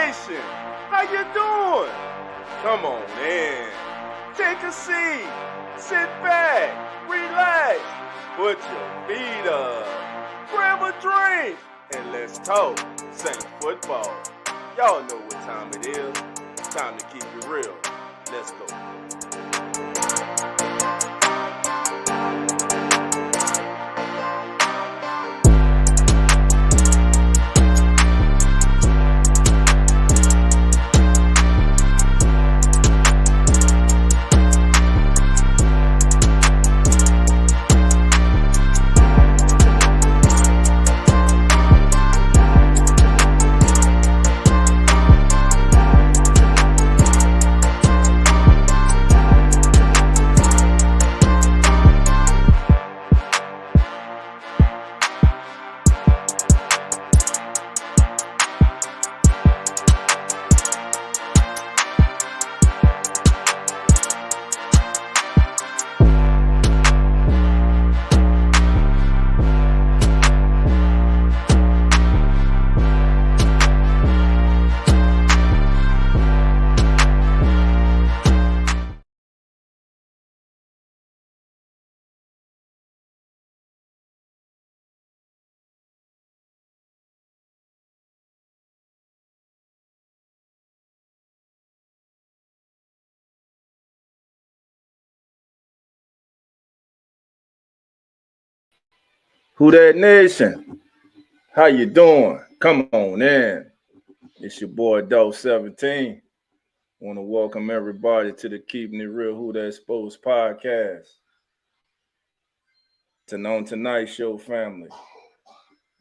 Nation, how you doing? Come on in. Take a seat. Sit back. Relax. Put your feet up. Grab a drink. And let's talk Saints football. Y'all know what time it is. Time to keep it real. Let's go. Who that nation? How you doing? Come on in. It's your boy Doe 17. Want to welcome everybody to the Keeping It Real Who That Sports podcast. On tonight's show, family.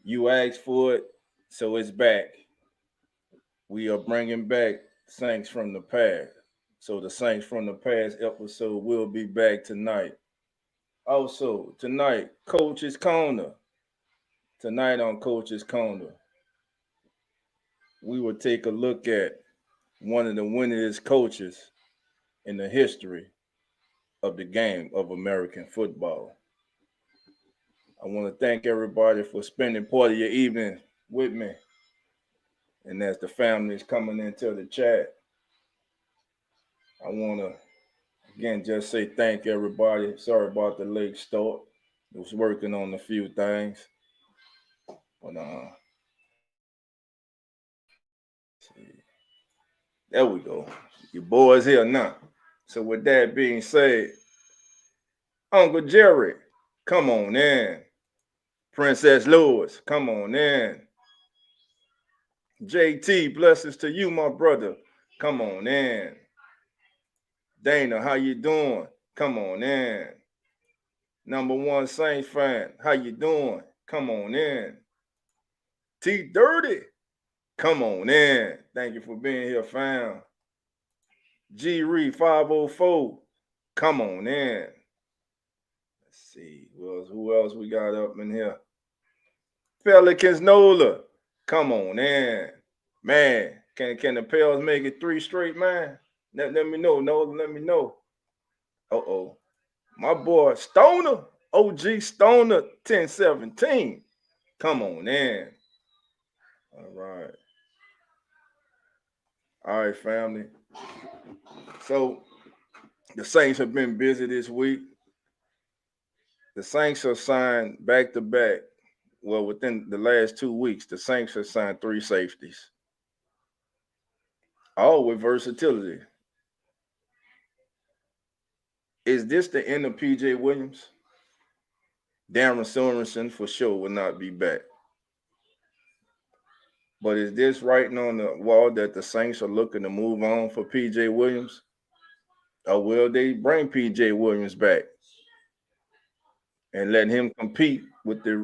You asked for it, so it's back. We are bringing back Saints from the past. So the Saints from the past episode will be back tonight. Also, tonight, Coach's Corner. Tonight on Coach's Corner, we will take a look at one of the winningest coaches in the history of the game of American football. I want to thank everybody for spending part of your evening with me. And as the family is coming into the chat, I want to, again, just say thank everybody. Sorry about the late start. I was working on a few things. But, there we go. Your boy's here now. So with that being said, Uncle Jerry, come on in. Princess Lewis, come on in. JT, blessings to you, my brother. Come on in. Dana, how you doing? Come on in. Number one Saints fan, how you doing? Come on in. T Dirty, come on in. Thank you for being here, fam. G Reed 504, come on in. Let's see, who else we got up in here? Pelicans Nola, come on in. Man, can the Pels make it 3 straight, man? Let me know, Nola, let me know. Uh-oh. My boy Stoner, OG Stoner 1017. Come on in. All right. All right, family. So the Saints have been busy this week. The Saints have signed back-to-back. Well, within the last 2 weeks, the Saints have signed 3 safeties. All with versatility. Is this the end of P.J. Williams? Darren Sorensen for sure will not be back. But is this writing on the wall that the Saints are looking to move on for P.J. Williams? Or will they bring P.J. Williams back and let him compete with the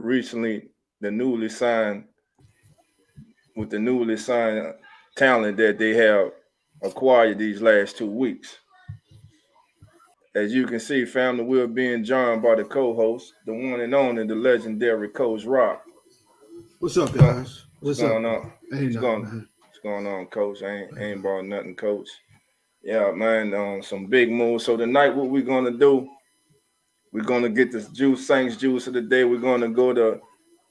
newly signed talent that they have acquired these last 2 weeks? As you can see, family, we're being joined by the co-host, the one and only, the legendary Coach Ruff. What's up, guys? What's going on? What's going on, Coach? I ain't about nothing, Coach. Yeah, man, some big moves. So tonight, what we're gonna do? We're gonna get this Saints juice of the day. We're gonna go to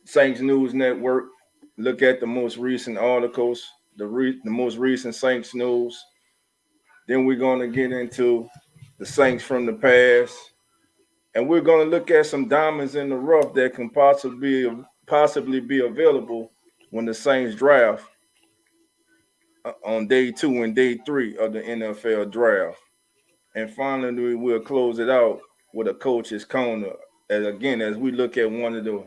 Saints News Network, look at the most recent articles the most recent Saints news. Then we're gonna get into the Saints from the past, and we're gonna look at some diamonds in the rough that can possibly be available when the Saints draft on day 2 and day 3 of the NFL draft. And finally, we'll close it out with a coach's corner. As we look at one of the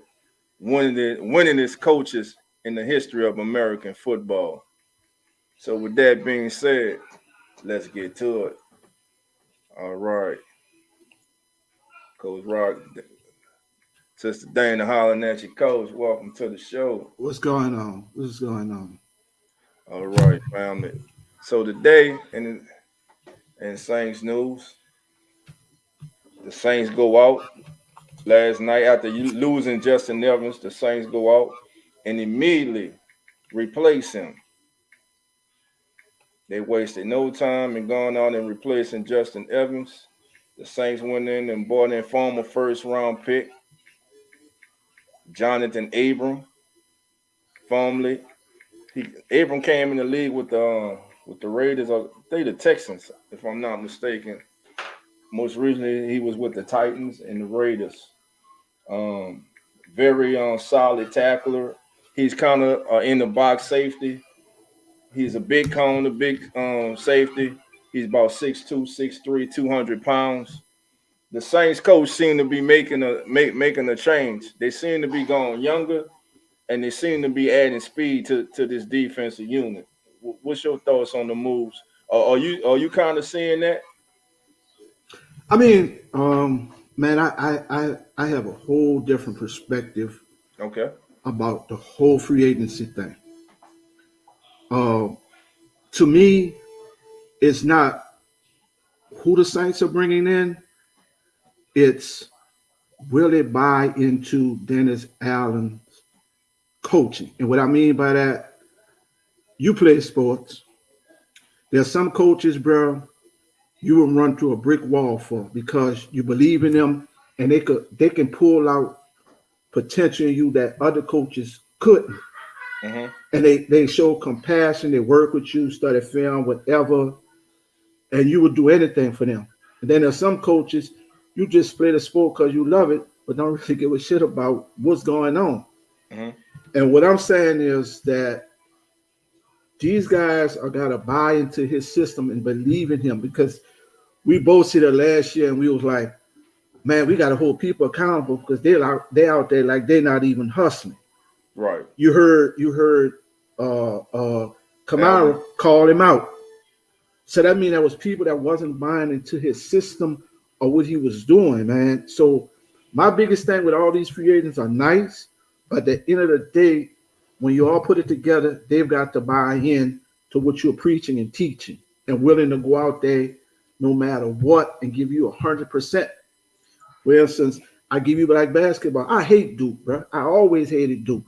winningest coaches in the history of American football. So with that being said, let's get to it. All right, Coach Rock, Sister Dana hollering at you, Coach. Welcome to the show. What's going on? What's going on? All right, family. So today in Saints news, the Saints go out last night after losing Justin Evans. The Saints go out and immediately replace him. They wasted no time in going out and replacing Justin Evans. The Saints went in and bought in former first round pick Jonathan Abram. Formerly, Abram came in the league with the Raiders, or they the Texans, if I'm not mistaken. Most recently, he was with the Titans and the Raiders. Um, Very solid tackler. He's kind of in the box safety. He's a big cone, a big safety. He's about 6'2", 6'3", 200 pounds. The Saints coach seemed to be making a change. They seem to be going younger, and they seem to be adding speed to this defensive unit. What's your thoughts on the moves? Are you kind of seeing that? I mean, man, I have a whole different perspective Okay. about the whole free agency thing. Uh, to me, it's not who the Saints are bringing in. It's will it buy into Dennis Allen's coaching? And what I mean by that, you play sports. There's some coaches, bro, you will run through a brick wall for because you believe in them and they can pull out potential in you that other coaches couldn't. Mm-hmm. And they show compassion, they work with you, study film, whatever, and you would do anything for them. And then there's some coaches, you just play the sport because you love it, but don't really give a shit about what's going on. Mm-hmm. And what I'm saying is that these guys are gotta buy into his system and believe in him because we both see that last year and we was like, man, we gotta hold people accountable because they out there like they're not even hustling. Right. You heard Kamara Alvin. call him out. So that means there was people that wasn't buying into his system or what he was doing, man. So my biggest thing with all these free agents are nice, but at the end of the day, when you all put it together, they've got to buy in to what you're preaching and teaching and willing to go out there no matter what and give you 100%. For instance, I give you like basketball. I hate Duke, bro. I always hated Duke.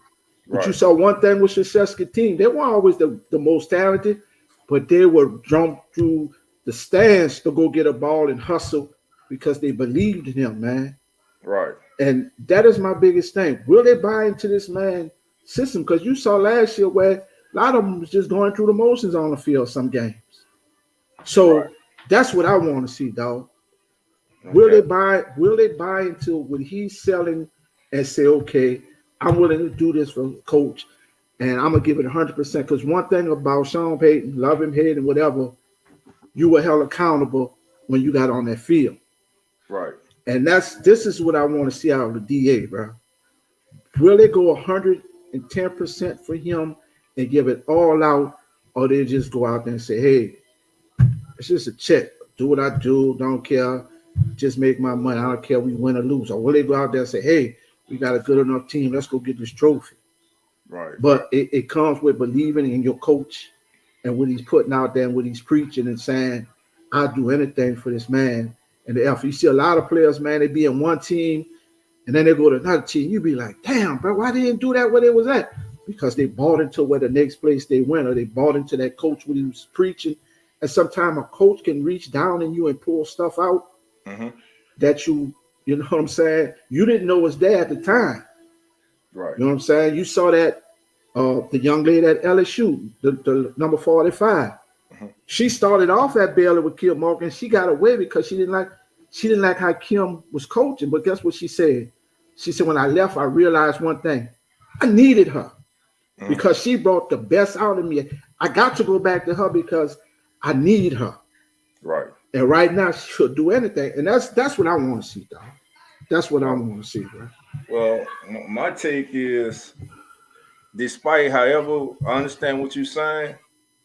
But you saw one thing with Krzyzewski team. They weren't always the most talented, but they would jump through the stands to go get a ball and hustle because they believed in him, man. Right. And that is my biggest thing. Will they buy into this man system? Because you saw last year where a lot of them was just going through the motions on the field some games. So that's what I want to see, dog. Okay. Will they buy into what he's selling and say, okay, I'm willing to do this for coach and I'm gonna give it 100%. Because one thing about Sean Payton, love him, hate him, whatever, you were held accountable when you got on that field. Right. And this is what I want to see out of the DA, bro. Will they go 110% for him and give it all out, or they just go out there and say, hey, it's just a check. Do what I do, don't care. Just make my money. I don't care if we win or lose. Or will they go out there and say, hey, we got a good enough team. Let's go get this trophy. Right. But it comes with believing in your coach and what he's putting out there and what he's preaching and saying, I'll do anything for this man. And the effort. You see a lot of players, man, they be in one team and then they go to another team. You be like, damn, bro, why they didn't do that where they was at? Because they bought into where the next place they went, or they bought into that coach when he was preaching. And sometimes a coach can reach down in you and pull stuff out that you know what I'm saying? You didn't know was there at the time. Right. You know what I'm saying? You saw that The young lady at LSU, the number 45. Mhm. She started off at Baylor with Kim Morgan. She got away because she didn't like how Kim was coaching. But guess what she said? She said, when I left, I realized one thing. I needed her Mhm. because she brought the best out of me. I got to go back to her because I need her. Right. And right now she'll do anything. And that's what I want to see, dog. That's what I Right. want to see, bro. Well, my take is, despite however I understand what you're saying,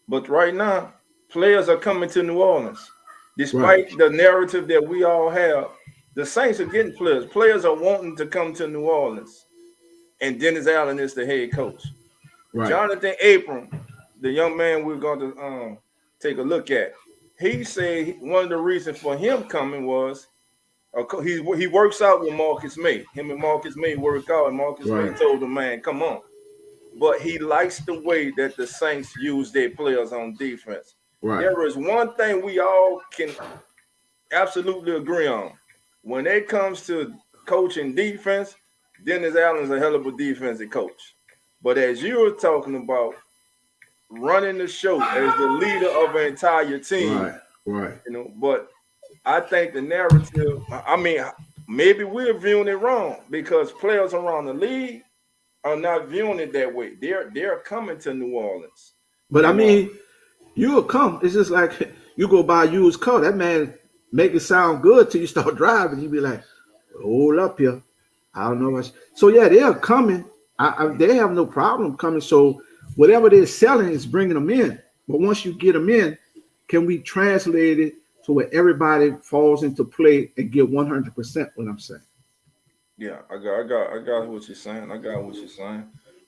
but right now players are coming to New Orleans. Right, Despite the narrative that we all have, the Saints are getting players. Players are wanting to come to New Orleans, and Dennis Allen is the head coach. right, Jonathan Abram, the young man we're going to take a look at, he said one of the reasons for him coming was he works out with Marcus May. Him and Marcus May work out, and Marcus May right, told him, "Man, come on." But he likes the way that the Saints use their players on defense. right. There is one thing we all can absolutely agree on. When it comes to coaching defense, Dennis Allen's a hell of a defensive coach. But as you were talking about running the show as the leader of an entire team, Right, right. but I think the narrative, I mean, maybe we're viewing it wrong because players around the league are not viewing it that way. They're coming to New Orleans. But I And mean, you'll come. It's just like you go buy a used car. That man make it sound good till you start driving. You be like, hold up here. I don't know what. So yeah, they're coming. They have no problem coming. So whatever they're selling is bringing them in. But once you get them in, can we translate it to where everybody falls into play and get 100%? What I'm saying. yeah, I got what you're saying. I got what you're saying.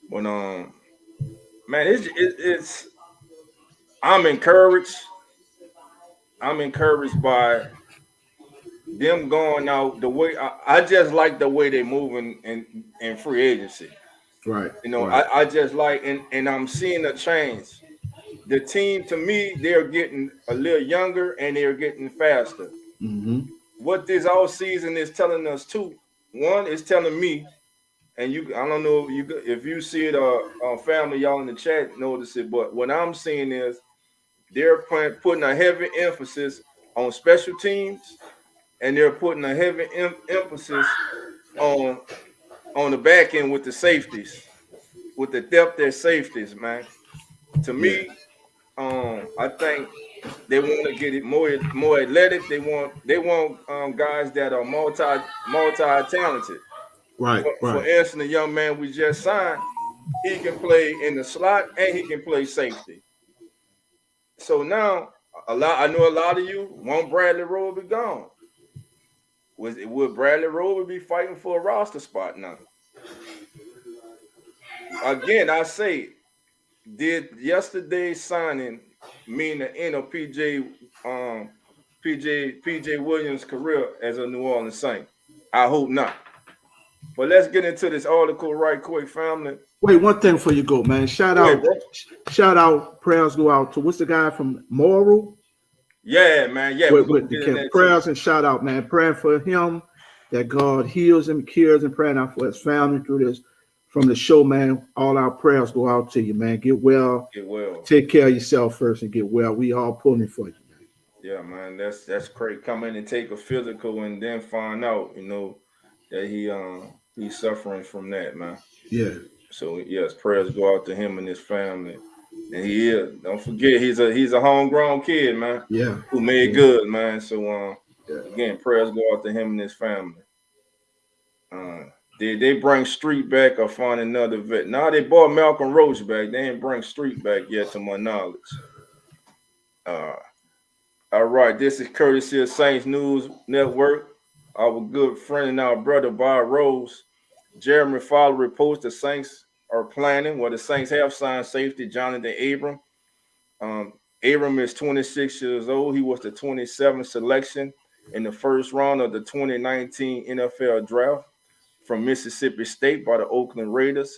But man, it's I'm encouraged. I'm encouraged by them going out the way. I just like the way they're moving in free agency. Right, right. I just like, and I'm seeing a change. The team, to me, they're getting a little younger and they're getting faster. Mm-hmm. What this all season is telling us too. One is telling me, and I don't know if you see it, family, y'all in the chat notice it, but what I'm seeing is they're putting a heavy emphasis on special teams, and they're putting a heavy emphasis on the back end with the safeties, with the depth at safeties, man. To Yeah. me, I think they want to get it more athletic. They want guys that are multi talented. Right, For right. instance, the young man we just signed, he can play in the slot and he can play safety. So now I know a lot of you want Bradley Rowe to be gone. Would Bradley Rowe be fighting for a roster spot now? Again, I say, did yesterday's signing mean the end of PJ Williams' career as a New Orleans Saint? I hope not. But let's get into this article right quick, family. Wait, one thing before you go, man. Shout Go ahead, out, bro. shout out. Prayers go out to what's the guy from Moral Yeah, man. Yeah, we're with gonna the get in camp. there too. Prayers and shout out, man. Praying for him that God heals him, cures him. Praying out for his family through this. From the show, man. All our prayers go out to you, man. Get well. Get well. Take care of yourself first and get well. We all pulling for you, man. Yeah, man. That's great. Come in and take a physical and then find out, that he's suffering from that, man. Yeah, So yes, prayers go out to him and his family. And he is. Don't forget, he's a homegrown kid, man, yeah, who made yeah, good, man. So yeah. again, prayers go out to him and his family. Uh, did they bring Street back or find another vet? No, they brought Malcolm Roach back. They didn't bring Street back yet, to my knowledge. Uh, all right, this is courtesy of Saints News Network. Our good friend and our brother Bob Rose, Jeremy Fowler reports the Saints are planning. Well, the Saints have signed safety Jonathan Abram. Um, Abram is 26 years old. He was the 27th selection in the first round of the 2019 NFL Draft from Mississippi State by the Oakland Raiders.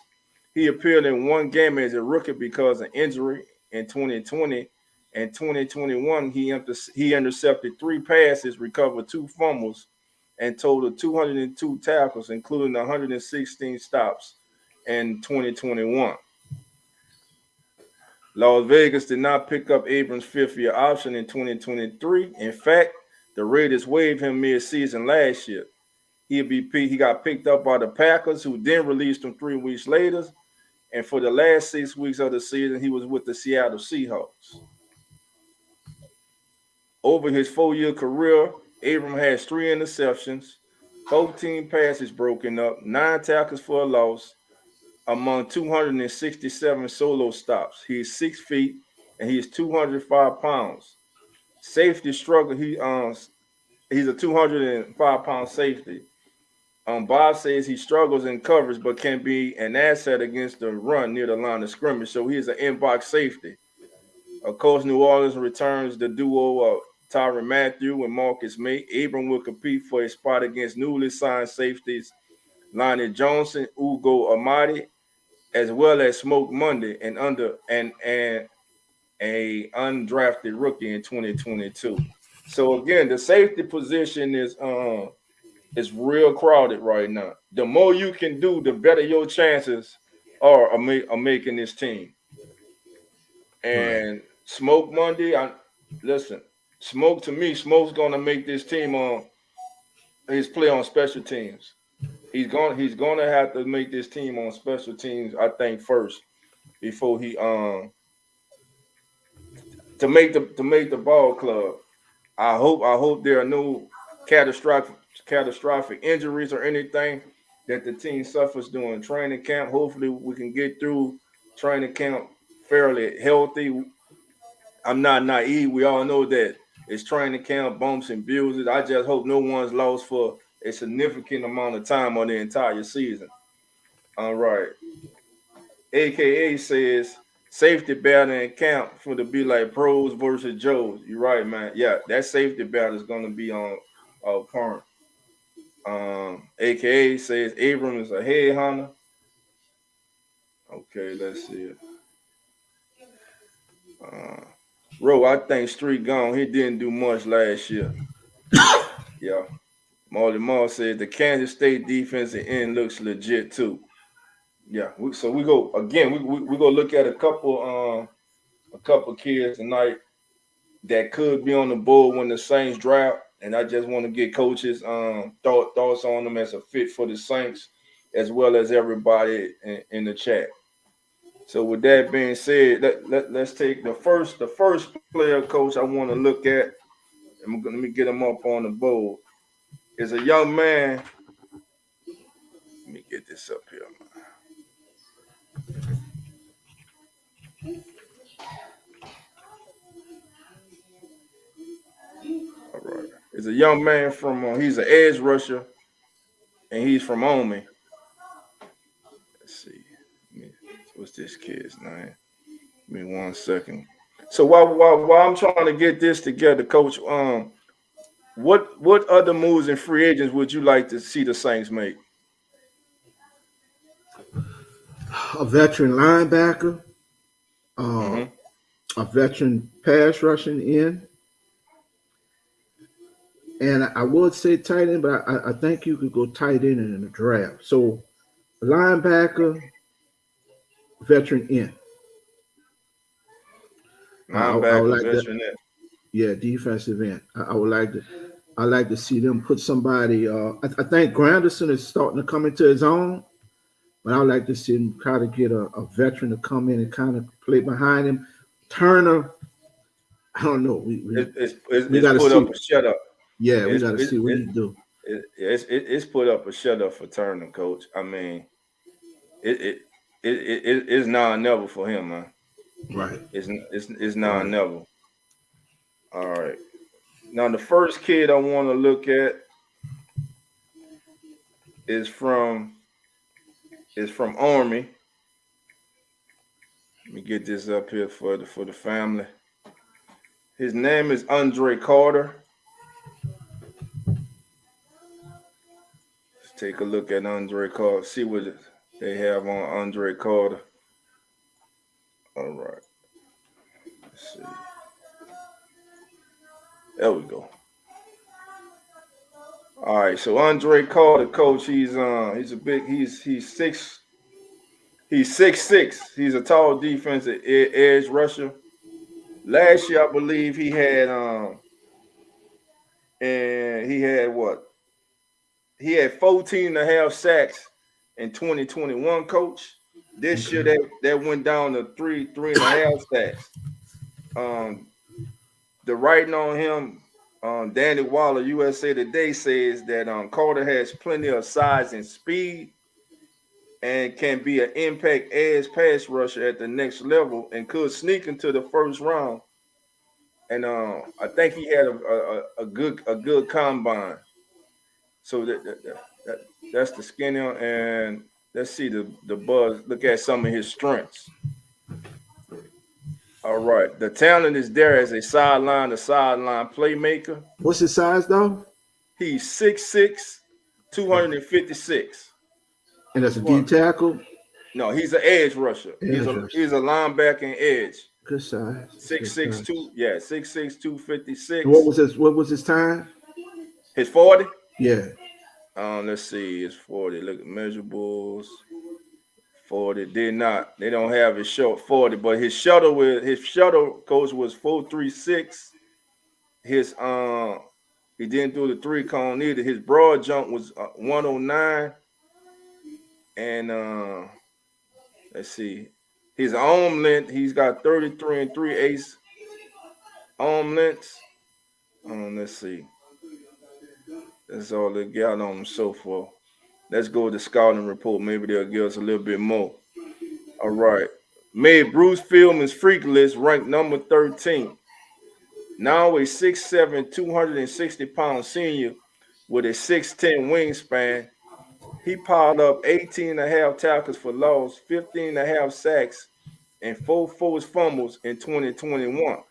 He appeared in one game as a rookie because of injury in 2020. In 2021, he intercepted 3 passes, recovered 2 fumbles, and totaled 202 tackles, including 116 stops in 2021. Las Vegas did not pick up Abrams' fifth-year option in 2023. In fact, the Raiders waived him mid-season last year. He got picked up by the Packers, who then released him 3 weeks later. And for the last 6 weeks of the season, he was with the Seattle Seahawks. Over his 4-year career, Abram has 3 interceptions, 14 passes broken up, 9 tackles for a loss, among 267 solo stops. He's 6 feet and he's 205 pounds. Safety struggle. He's a 205-pound safety. Bob says he struggles in coverage, but can be an asset against the run near the line of scrimmage. So he's an in-box safety. Of course, New Orleans returns the duo of Tyrann Mathieu and Marcus May. Abram will compete for a spot against newly signed safeties Lonnie Johnson, Ugo Amadi, as well as Smoke Monday and a undrafted rookie in 2022. So again, the safety position is real crowded right now. The more you can do, the better your chances are of making this team. Right. And Smoke Monday, listen, Smoke to me, Smoke's gonna make this team on his play on special teams. He's gonna have to make this team on special teams, I think, first before he to make the ball club. I hope there are no catastrophic injuries or anything that the team suffers during training camp. Hopefully we can get through training camp fairly healthy. I'm not naive. We all know that it's training camp, bumps and bruises. I just hope no one's lost for a significant amount of time on the entire season. All right. AKA says safety battle in camp for to be like pros versus Joes. You're right, man. Yeah, that safety battle is gonna be on point. AKA says Abram is a headhunter. Okay, let's see it. Uh, Ro, I think Street gone. He didn't do much last year. Yeah. Marley Marl said the Kansas State defensive end looks legit too. Yeah. So we go again. We go look at a couple kids tonight that could be on the board when the Saints draft. And I just want to get coaches thoughts on them as a fit for the Saints, as well as everybody in the chat. So with that being said, let's take the first player coach I want to look at. And let me get him up on the board. Is a young man. Let me get this up here. All right. Is a young man from. He's an edge rusher, and he's from Omi. Let's see. What's this kid's name? Give me 1 second. So while I'm trying to get this together, Coach, what other moves and free agents would you like to see the Saints make? A veteran linebacker, uh, Mm-hmm. a veteran pass rushing in, and I would say tight end, but I think you could go tight end in the draft. So linebacker, veteran in. I would Linebacker, like that. veteran. Yeah, defensive end. I would like to. I like to see them put somebody. I think Granderson is starting to come into his own, but I would like to see him try to get a veteran to come in and kind of play behind him. Turner, I don't know. We It's got to put up see. a shut up. Yeah, we It's got to it's see what it's he do. it's put up a shut up for Turner, Coach. I mean, it's now or never for him, man. Right. It's now or Right. never. All right. Now the first kid I want to look at is from Army. Let me get this up here for the family. His name is Andre Carter. Let's take a look at Andre Carter. See what they have on Andre Carter. All right. Let's see. There we go. All right. So Andre Carter, coach, he's a big he's He's 6'6". He's a tall defensive edge rusher. Last year, I believe he had and he had what? He had 14 and a half sacks in 2021, coach. This year that went down to three and a half sacks. Um, the writing on him, Danny Waller, USA Today says that Carter has plenty of size and speed and can be an impact edge pass rusher at the next level and could sneak into the first round. And I think he had a good combine. So that's the skinny. And let's see the buzz. Look at some of his strengths. All right, the talent is there as a sideline to sideline playmaker. What's his size though? He's 6'6", 256. And that's a D tackle. No, he's an edge rusher. Edge He's a linebacker and edge. Good size. 6'6", 6'6", 256. What was his time? His 40? Yeah. Let's see, it's 40. Look at measurables. 40 did not. They don't have his short 40, but his shuttle coach was 436. His he didn't do the 3-cone either. His broad jump was 109. And let's see. His arm length, he's got 33 and 3/8 arm lengths. Let's see. That's all they got on him so far. Let's go with the scouting report. Maybe they'll give us a little bit more. All right. Made Bruce Fieldman's freak list, ranked number 13. Now a 6'7", 260-pound senior with a 6'10" wingspan. He piled up 18 and a half tackles for loss, 15 and a half sacks, and 4 forced fumbles in 2021.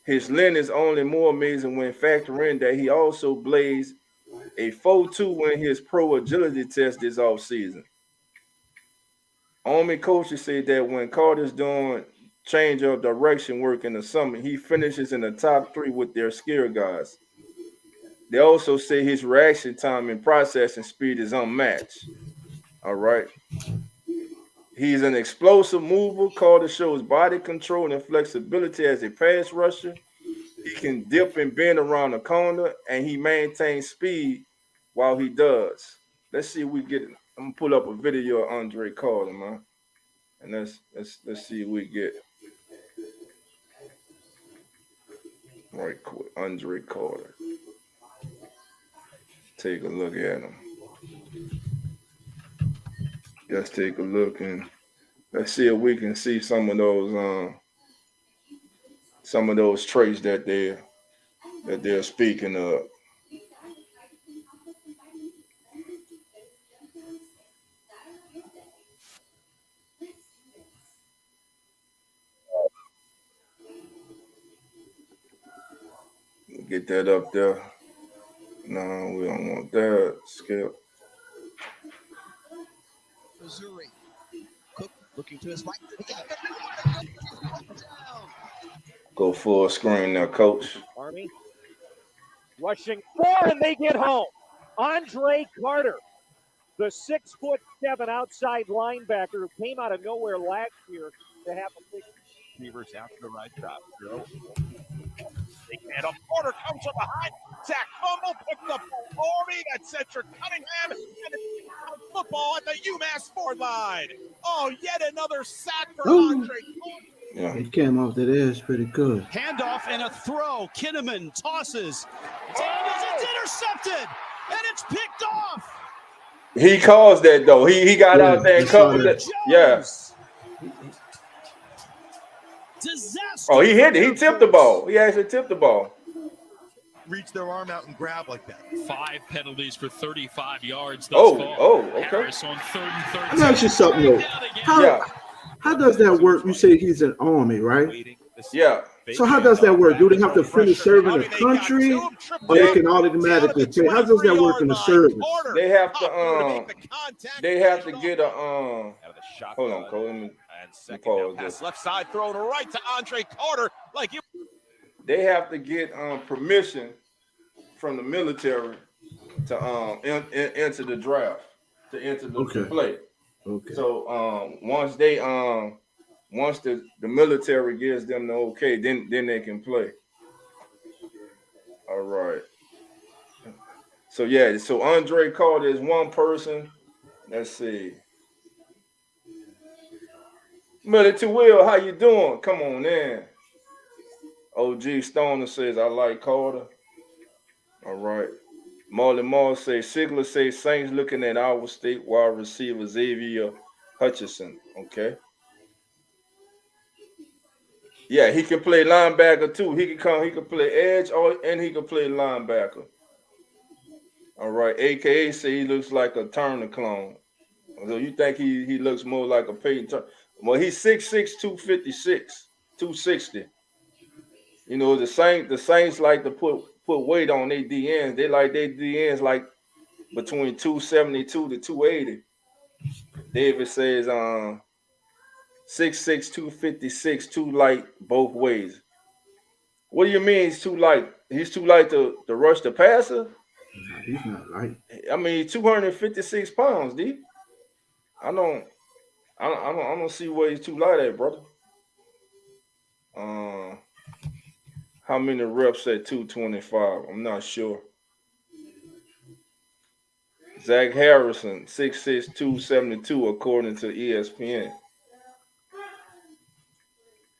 His length is only more amazing when factoring that he also blazed a 4.2 in his pro agility test this offseason. Army coaches say that when Carter's doing change of direction work in the summer, he finishes in the top 3 with their skill guys. They also say his reaction time and processing speed is unmatched. All right. He's an explosive mover. Carter shows body control and flexibility as a pass rusher. He can dip and bend around the corner, and he maintains speed while he does. Let's see if we get it. I'm gonna pull up a video of Andre Carter, man, and let's see if we get right quick. Andre Carter. Take a look at him. Let's take a look and let's see if we can see some of those traits that they're speaking of. Get that up there. No, we don't want that. Skip. Missouri. Cook looking to his right. Go full screen now, coach. Army rushing 4, and they get home. Andre Carter, the 6'7" outside linebacker who came out of nowhere last year to have a big Receivers after the right drop. And a Carter comes from behind. Sack fumble, picked up by Army. That's Cedric Cunningham. And it's football at the UMass 4 line. Oh, yet another sack for Andre Carter. Yeah. It came off that edge pretty good. Handoff and a throw. Kinnaman tosses. Daniels, it's intercepted. And it's picked off. He caused that, though. He got out there and covered it. Yeah. Disaster. Oh, he hit it. He tipped the ball. He actually tipped the ball. Reach their arm out and grab like that. 5 penalties for 35 yards thus far. Okay. Harris on 3rd and 13. Let me ask you something, though. How does that work? You say he's an Army, right? Yeah. So how does that work? Do they have to finish serving the country, or they can automatically take? How does that work in the service? They have to get a Hold on, Cole. Let me pause this. Left side throw to right to Andre Carter. They have to get permission from the military to enter the draft, to enter the play. Okay. So once the military gives them the okay, then they can play. All right. So yeah, so Andre Carter is one person. Let's see. Millie Will, how you doing? Come on in. OG Stoner says I like Carter. All right. Marley Moore says Sigler says Saints looking at our state wide receiver Xavier Hutchinson. Okay. Yeah, he can play linebacker too. He can play edge and he can play linebacker. All right. AKA say he looks like a Turner clone. So you think he looks more like a Peyton Turner? Well, he's 6'6", 256, 260. You know, the Saints like to put weight on their DNs. They like their DNs like between 272 to 280. David says 6'6", 256, too light both ways. What do you mean he's too light? He's too light to rush the passer? Nah, he's not light. I mean, 256 pounds, D. I don't I don't see where he's too light at, brother. Uh, how many reps at 225? I'm not sure. Zach Harrison, 6'6", 272, according to ESPN.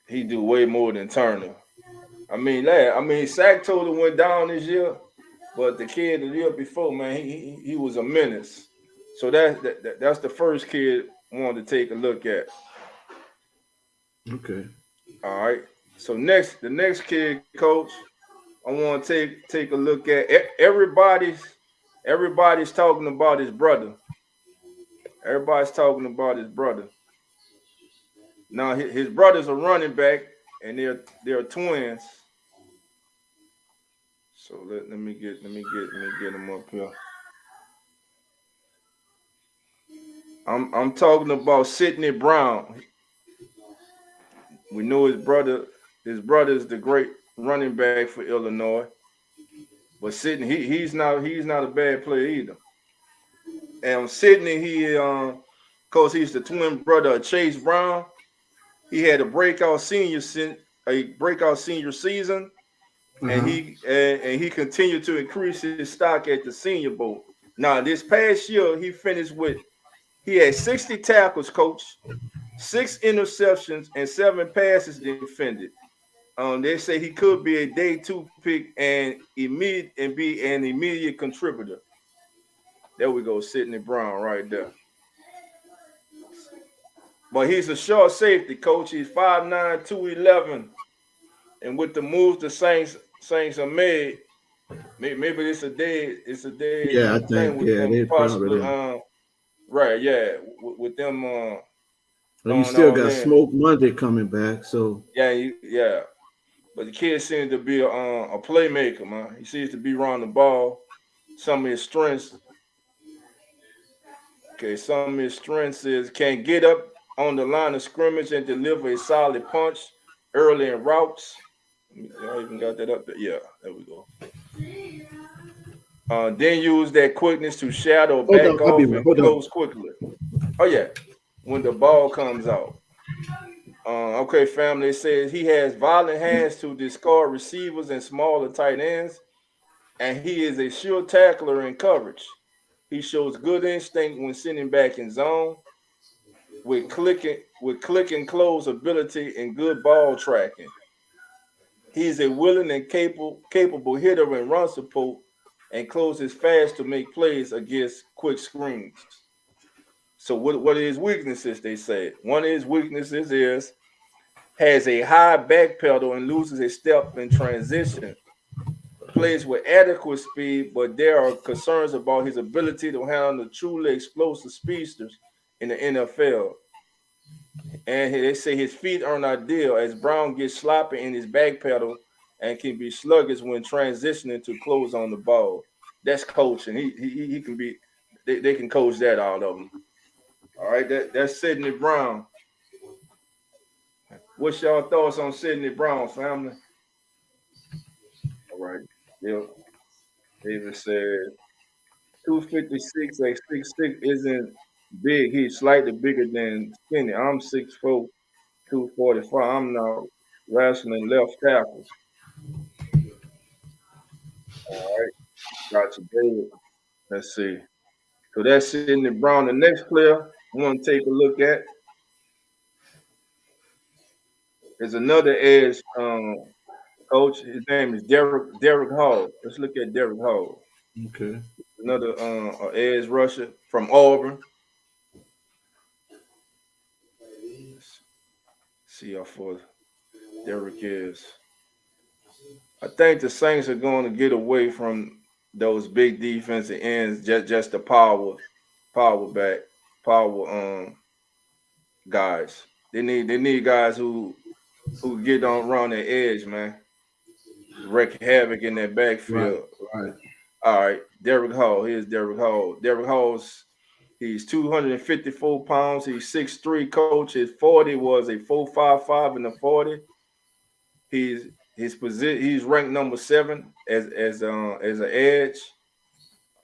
He do way more than Turner. Sack total went down this year, but the kid the year before, man, he was a menace. So that's the first kid I wanted to take a look at. Okay. All right. So the next kid, coach, I want to take a look at. Everybody's talking about his brother. Everybody's talking about his brother. Now his brother's a running back, and they're twins. So let me get him up here. I'm talking about Sidney Brown. We know his brother. His brother is the great running back for Illinois. But Sidney, he's not a bad player either. And Sidney, cause he's the twin brother of Chase Brown. He had a breakout senior season, Uh and huh. he continued to increase his stock at the Senior Bowl. Now this past year, he had 60 tackles, coach, 6 interceptions, and 7 passes defended. They say he could be a day two pick and be an immediate contributor. There we go, Sidney Brown right there. But he's a short safety, coach. He's 5'9", 211. And with the moves the Saints are made, maybe it's a day Yeah, I thing think with them they probably possibly don't. right, yeah, with them But you going still all got in. Smoke Monday coming back, so Yeah. But the kid seems to be a playmaker, man. He seems to be around the ball. Some of his strengths, okay, some of his strengths is can get up on the line of scrimmage and deliver a solid punch early in routes. I even got that up there. Yeah, there we go. Then use that quickness to shadow, hold on, back I'll be off, right. and Hold on. close quickly. Oh yeah, when the ball comes out. Okay, family. It says he has violent hands to discard receivers and smaller tight ends, and he is a sure tackler in coverage. He shows good instinct when sitting back in zone, with click and close ability and good ball tracking. He is a willing and capable hitter and run support, and closes fast to make plays against quick screens. So what are his weaknesses? They say one of his weaknesses is has a high back pedal and loses his step in transition. Plays with adequate speed, but there are concerns about his ability to handle the truly explosive speedsters in the NFL. And they say his feet aren't ideal as Brown gets sloppy in his back pedal and can be sluggish when transitioning to close on the ball. That's coaching. He can be. They can coach that out of him. All right, that's Sidney Brown. What's y'all thoughts on Sidney Brown, family? All right, yeah. David said 256 at 6'6" isn't. big. He's slightly bigger than Skinny. I'm 6'4", 245. I'm now wrestling left tackle. All right, got you, David. Let's see. So that's Sidney Brown. The next player I want to take a look at is another edge coach. His name is Derek Hall. Let's look at Derek Hall. Okay. Another edge rusher from Auburn. Let's see how far Derek is. I think the Saints are going to get away from those big defensive ends, just the power back, power guys. They need guys who get on around the edge, man. Wreak havoc in that Right. backfield. Right. All right, Derek Hall. Here's Derek Hall. Derek Hall's he's 254 pounds. He's 6'3", coach. His 40 was a 4.55 in the 40. His position. He's ranked number 7 as an edge.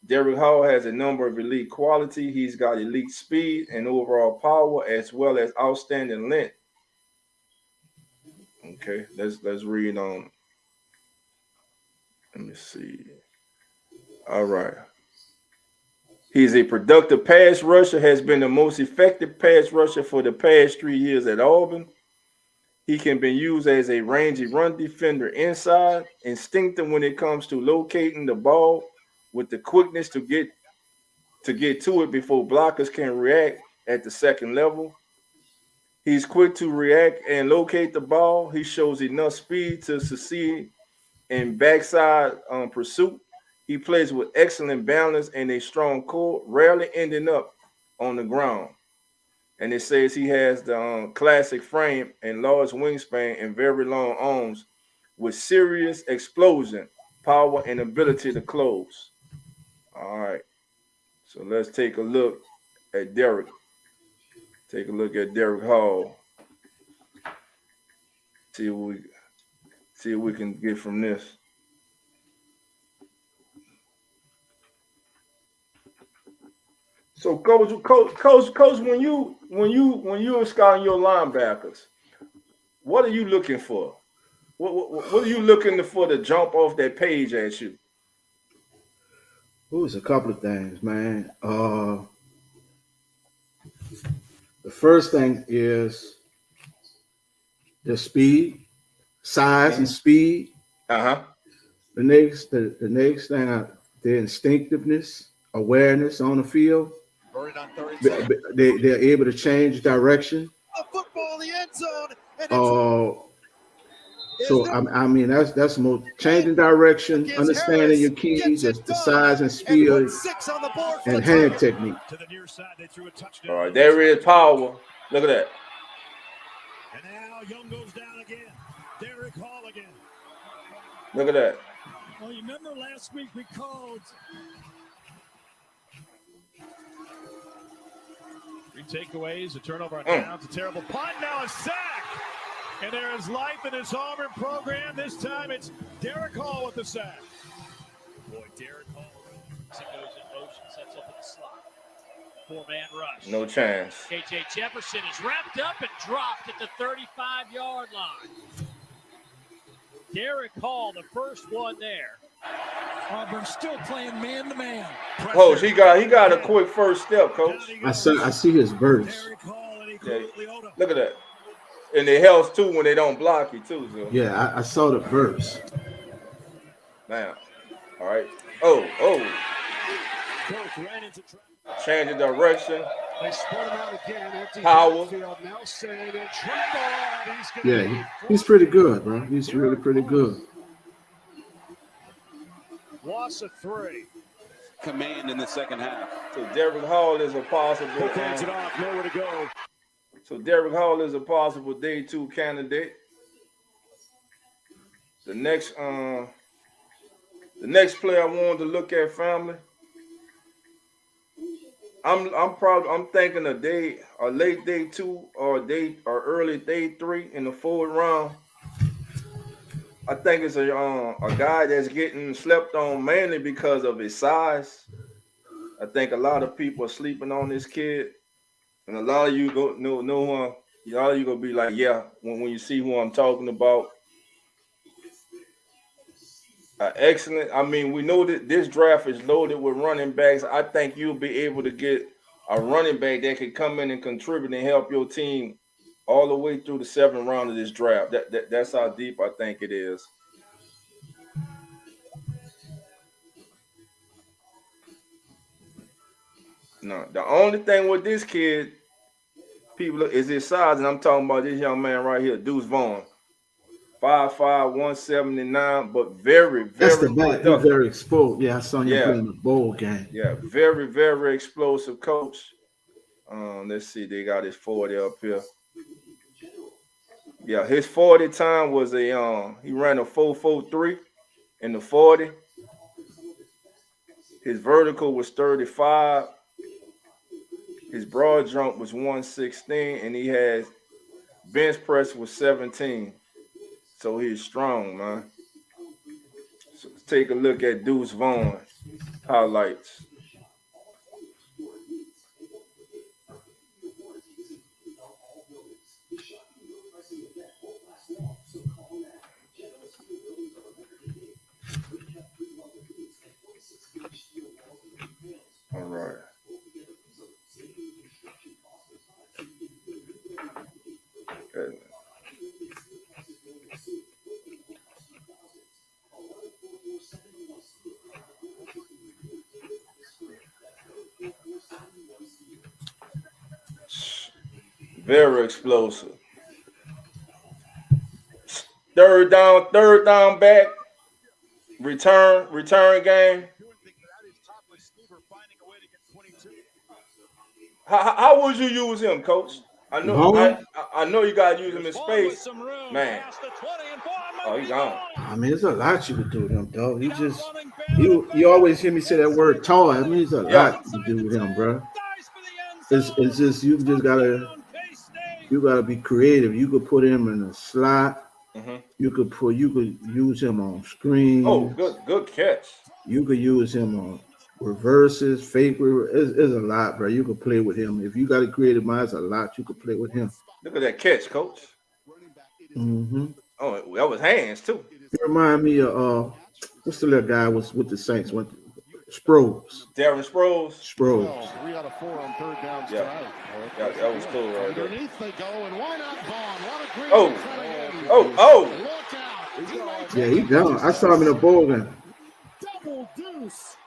Derek Hall has a number of elite quality. He's got elite speed and overall power, as well as outstanding length. Okay, let's read on. Let me see. All right. He's a productive pass rusher, has been the most effective pass rusher for the past 3 years at Auburn. He can be used as a rangy run defender inside, instinctive when it comes to locating the ball with the quickness to get to it before blockers can react at the second level. He's quick to react and locate the ball. He shows enough speed to succeed in backside pursuit. He plays with excellent balance and a strong core, rarely ending up on the ground. And it says he has the classic frame and large wingspan and very long arms with serious explosion, power, and ability to close. All right. So let's take a look at Derek. Take a look at Derek Hall. See what we can get from this. So, coach, when you are scouting your linebackers, what are you looking for? What are you looking for to jump off that page at you? It was a couple of things, man. The first thing is the speed, size, and speed. Uh-huh. The next thing, their instinctiveness, awareness on the field. They're able to change direction. The football in the end zone. And So I mean that's most changing direction, understanding your keys, the size and speed, and hand technique. to the near side, they threw a touchdown. All right, there is power. Look at that. And now Young goes down again. Derek Hall again. Look at that. Well, you remember last week we called 3 takeaways, a turnover on downs, a terrible punt, now a sack. And there is life in this Auburn program. This time it's Derek Hall with the sack. Boy, Derek Hall as he goes in motion, sets up in the slot. 4-man rush. No chance. KJ Jefferson is wrapped up and dropped at the 35-yard line. Derek Hall, the first one there. Auburn still playing man-to-man. Coach, he got a quick first step, coach. I see his burst. Derek Hall, and he Yeah. completely owed him. Look at that. And it helps too when they don't block you too. So. Yeah, I saw the burst. Now, all right. Oh, Coach ran into change of direction. They spun him out again. Empty Power. backfield. Nelson and Trimble. He's gonna Yeah, he's pretty good, bro. He's really pretty good. loss of 3. Command in the second half. So Derek Hall is a possible. Hook hands it off. Nowhere to go. So Derek Hall is a possible day 2 candidate. The next player I wanted to look at, family. I'm thinking a late day 2 or early day 3 in the 4th round. I think it's a guy that's getting slept on mainly because of his size. I think a lot of people are sleeping on this kid. And a lot of you go know a lot of you gonna be like, yeah, when you see who I'm talking about. Excellent. I mean, we know that this draft is loaded with running backs. I think you'll be able to get a running back that can come in and contribute and help your team all the way through the 7th round of this draft. That's how deep I think it is. No, the only thing with this kid, people, is his size, and I'm talking about this young man right here, Deuce Vaughn. 5'5", 179, but very, That's the very back. He's productive. very exposed. Yeah, I saw him Yeah, playing the bowl game. yeah, very, very explosive coach. Let's see, they got his 40 up here. Yeah, his 40 time was he ran a 4.43 in the 40. His vertical was 35. His broad jump was 116, and he had bench press was 17. So he's strong, man. So let's take a look at Deuce Vaughn highlights. All right. Okay. Very explosive. Third down back. Return game. How would you use him, Coach? I know Vaughn, I know you gotta use him in space. Man. Oh, he gone. I mean, there's a lot you could do with him, dog. You always hear me say that word tall. I mean, there's a Yeah. lot to do with him, bro. It's just you gotta be creative. You could put him in a slot. Mm-hmm. You could use him on Oh, screens. good catch. You could use him on reverses, It's a lot, bro. You could play with him. If you got a creative mind, it's a lot you could play with him. Look at that catch, Coach. Mm-hmm. Oh, that was hands too. You remind me of what's the little guy was with the Saints? Went Sproles. Darren Sproles. Sproles. 3 out of 4 on 3rd down Yeah. strike. Yeah, that was cool right there. Underneath they go, and why not Vaughn? What a great Oh. Look out. Yeah, he gone. I saw him in a bowl game. Double deuce.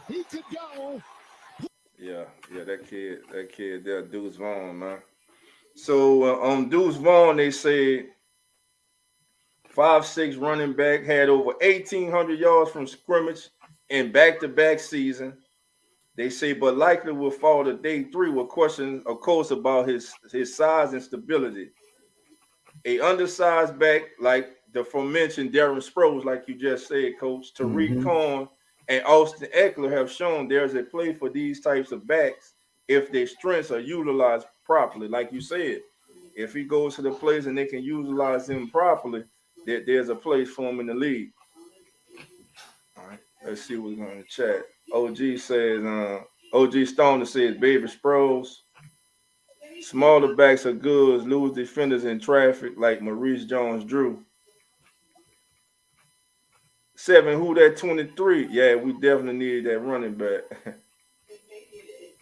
He could go. Yeah, that kid there, Deuce Vaughn, man. So on Deuce Vaughn, they said 5'6" running back, had over 1,800 yards from scrimmage in back-to-back season. They say, but likely will fall to day 3 with questions, of course, about his size and stability. A undersized back like the aforementioned Darren Sproles, like you just said, Coach, Tariq Cohen and Austin Eckler have shown there's a play for these types of backs if their strengths are utilized properly. Like you said, if he goes to the place and they can utilize him properly, that there's a place for him in the league. All right, let's see what's going to chat. OG says, OG Stoner says, Baby Sproles. Smaller backs are good, lose defenders in traffic like Maurice Jones-Drew. 7, who that 23? Yeah, we definitely needed that running back.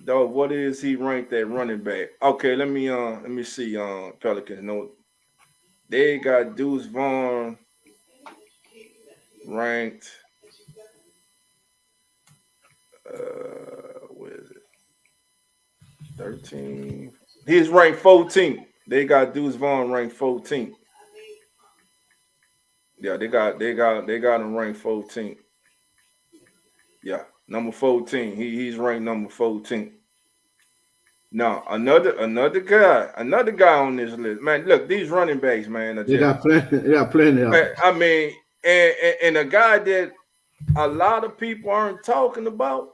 Dog, what is he ranked at running back? Okay, let me see. Pelicans note. They got Deuce Vaughn ranked. Where is it? 13. He's ranked 14th. They got Deuce Vaughn ranked 14th. Yeah, they got him ranked 14th. Yeah, number 14. He's ranked number 14th. Now another guy on this list, man. Look, these running backs, man. They got plenty of them. I mean, and a guy that a lot of people aren't talking about,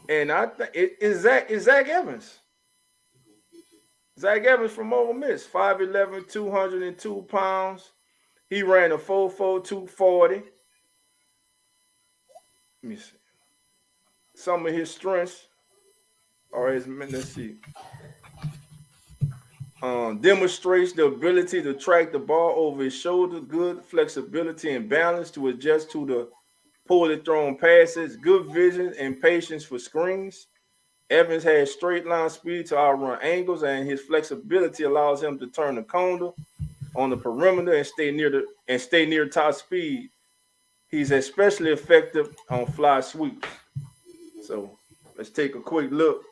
and I think it's Zach Evans. Zach Evans from Ole Miss, 5'11", 202 pounds. He ran a 4.4 240. Let me see. Some of his strengths All right, let's see. Demonstrates the ability to track the ball over his shoulder, good flexibility and balance to adjust to the poorly thrown passes, good vision and patience for screens. Evans has straight line speed to outrun angles, and his flexibility allows him to turn the corner on the perimeter and stay near top speed. He's especially effective on fly sweeps. So let's take a quick look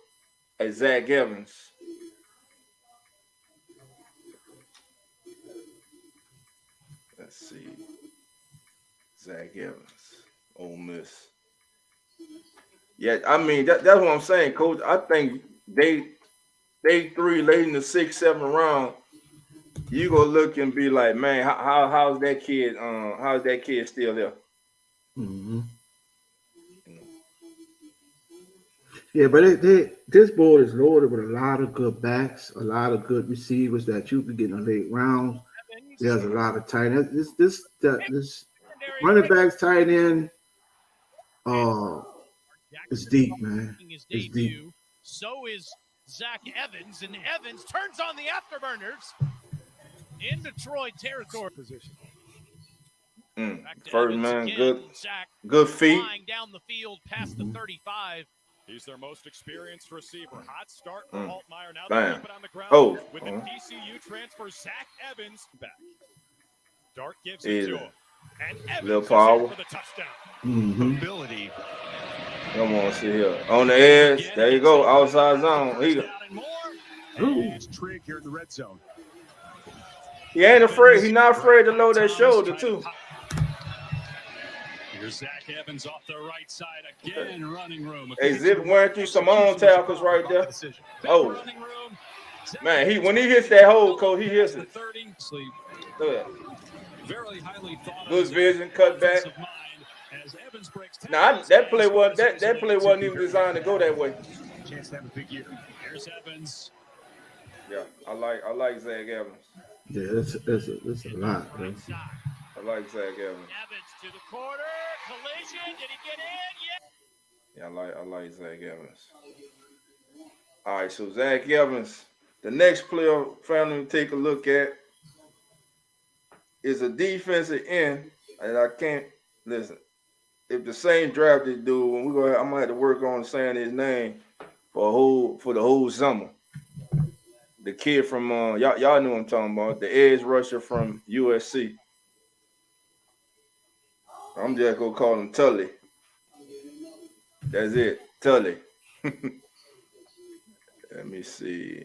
at Zach Evans. Let's see. Zach Evans, Ole Miss. Yeah, I mean that's what I'm saying, Coach. I think day 3, late in the 6th, 7th round, you gonna look and be like, man, how's that kid? How's that kid still there? Mm-hmm. Yeah, but this board is loaded with a lot of good backs, a lot of good receivers that you can get in the late rounds. There's a lot of tight ends. This running backs, tight end, it's deep, man. It's deep. So is Zach Evans, and Evans turns on the afterburners in Detroit territory position. First man, good feet. Flying down the field past the 35. He's their most experienced receiver. Hot start for Altmaier. Now Bam. they keep it on the ground with the TCU transfer. Zach Evans back. Dart gives it to him. And Evans little power for the touchdown. Mm-hmm. Ability. Come on, see here. On the edge. There you go. Outside zone. He's Trigg here in the red zone. He ain't afraid. He's not afraid to load that shoulder, too. Here's Zach Evans off the right side again. Running room. Hey, Zip wearing through some on tackles right there. Oh, man, when he hits that hole, Cole, he hits it. Look at that. Good vision, cut back. Now that play wasn't even designed to go that way. Chance to have a big year. Here's Evans. Yeah, I like Zach Evans. Yeah, it's a lot, man. I like Zach Evans. Evans to the corner, collision. Did he get in? Yeah, I like Zach Evans. All right, so Zach Evans. The next player family to take a look at is a defensive end, and I can't listen. If the same drafted dude, I'm gonna have to work on saying his name for the whole summer. The kid from y'all know what I'm talking about, the edge rusher from USC. I'm just gonna call him Tully. That's it, Tully. Let me see.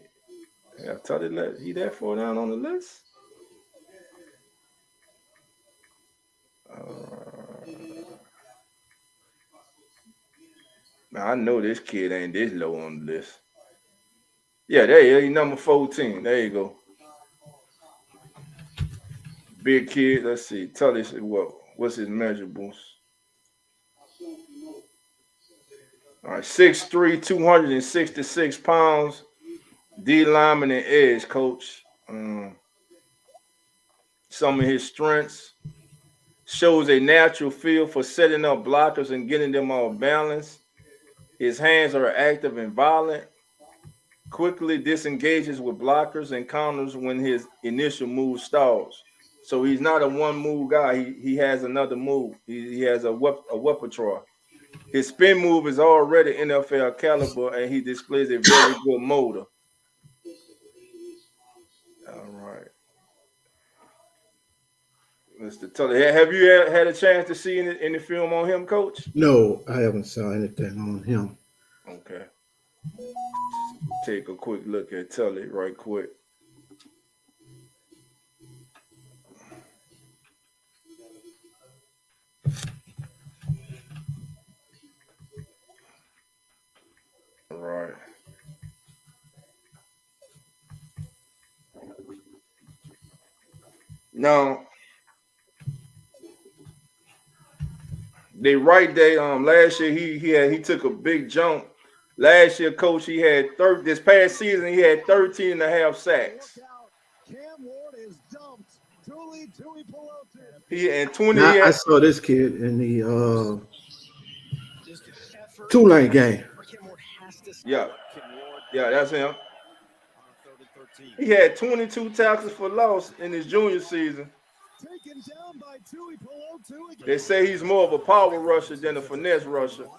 Yeah, Tully, he that far down on the list? Now I know this kid ain't this low on the list. Yeah, there you go. He's number 14. There you go. Big kid. Let's see. Tully, what's his measurables? All right, 6'3", 266 pounds. D lineman and edge coach. Some of his strengths. Shows a natural feel for setting up blockers and getting them off balance. His hands are active and violent. Quickly disengages with blockers and counters when his initial move stalls. So he's not a one-move guy. He has another move. He has a repertoire. His spin move is already NFL caliber, and he displays a very good motor. All right. Mr. Tully, have you had a chance to see any film on him, Coach? No, I haven't saw anything on him. Okay. Take a quick look at Tully right quick. All right. Now, last year he took a big jump. Last year, Coach, he had this past season he had 13 and a half sacks. I saw this kid in the Tulane game. Yeah. Yeah, that's him. On a 3rd and 13. He had 22 tackles for loss in his junior season. Taken down by Tui Pelotu again. They say he's more of a power rusher than a finesse rusher. And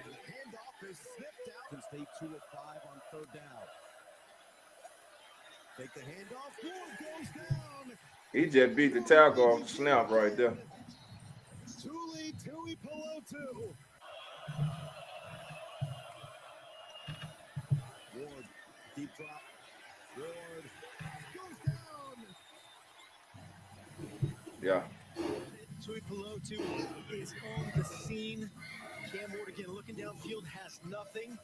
the handoff is snipped out. Stay 2 of 5 on 3rd down. Take the handoff. Ward goes down. He just beat the tackle off the snap right there. Tui Pelotu. Ward, deep drop. Ward goes down. Yeah. Tui Pelotu is on the scene. Cam Ward again looking downfield, has nothing.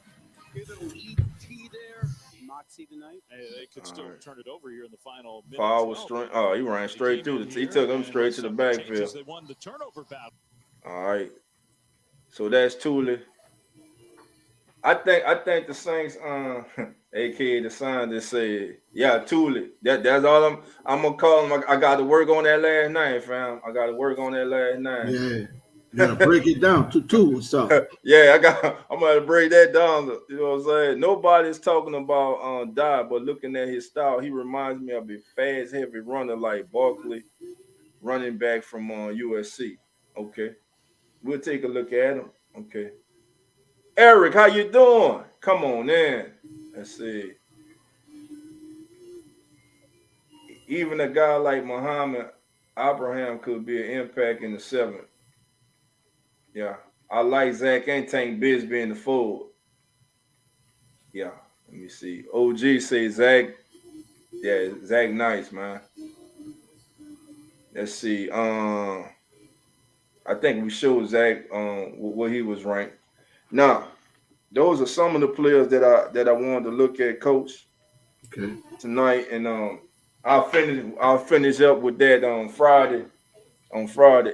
Good little ET there. Moxie tonight. Hey, they could still turn it over here in the final minute. Foul was straight. Oh, he ran straight through. He took him straight to the backfield. They won the turnover battle. All right. So that's Thule. I think the Saints, aka the sign just said, yeah, Thule. That's all I'm gonna call him. I got to work on that last name, fam. I got to work on that last name. Yeah. You gotta break it down to two or something. Yeah, I'm gonna break that down. You know what I'm saying? Nobody's talking about Dye, but looking at his style, he reminds me of a fast, heavy runner like Barkley, running back from USC. Okay, we'll take a look at him. Okay, Eric, how you doing? Come on in. Let's see. Even a guy like Muhammad Abraham could be an impact in the 7th. Yeah, I like Zach and Tank Bisbee in the fold. Yeah, let me see. OG say Zach. Yeah, Zach nice, man. Let's see. I think we showed Zach where he was ranked. Now, those are some of the players that I wanted to look at, Coach, tonight, and I'll finish up with that on Friday.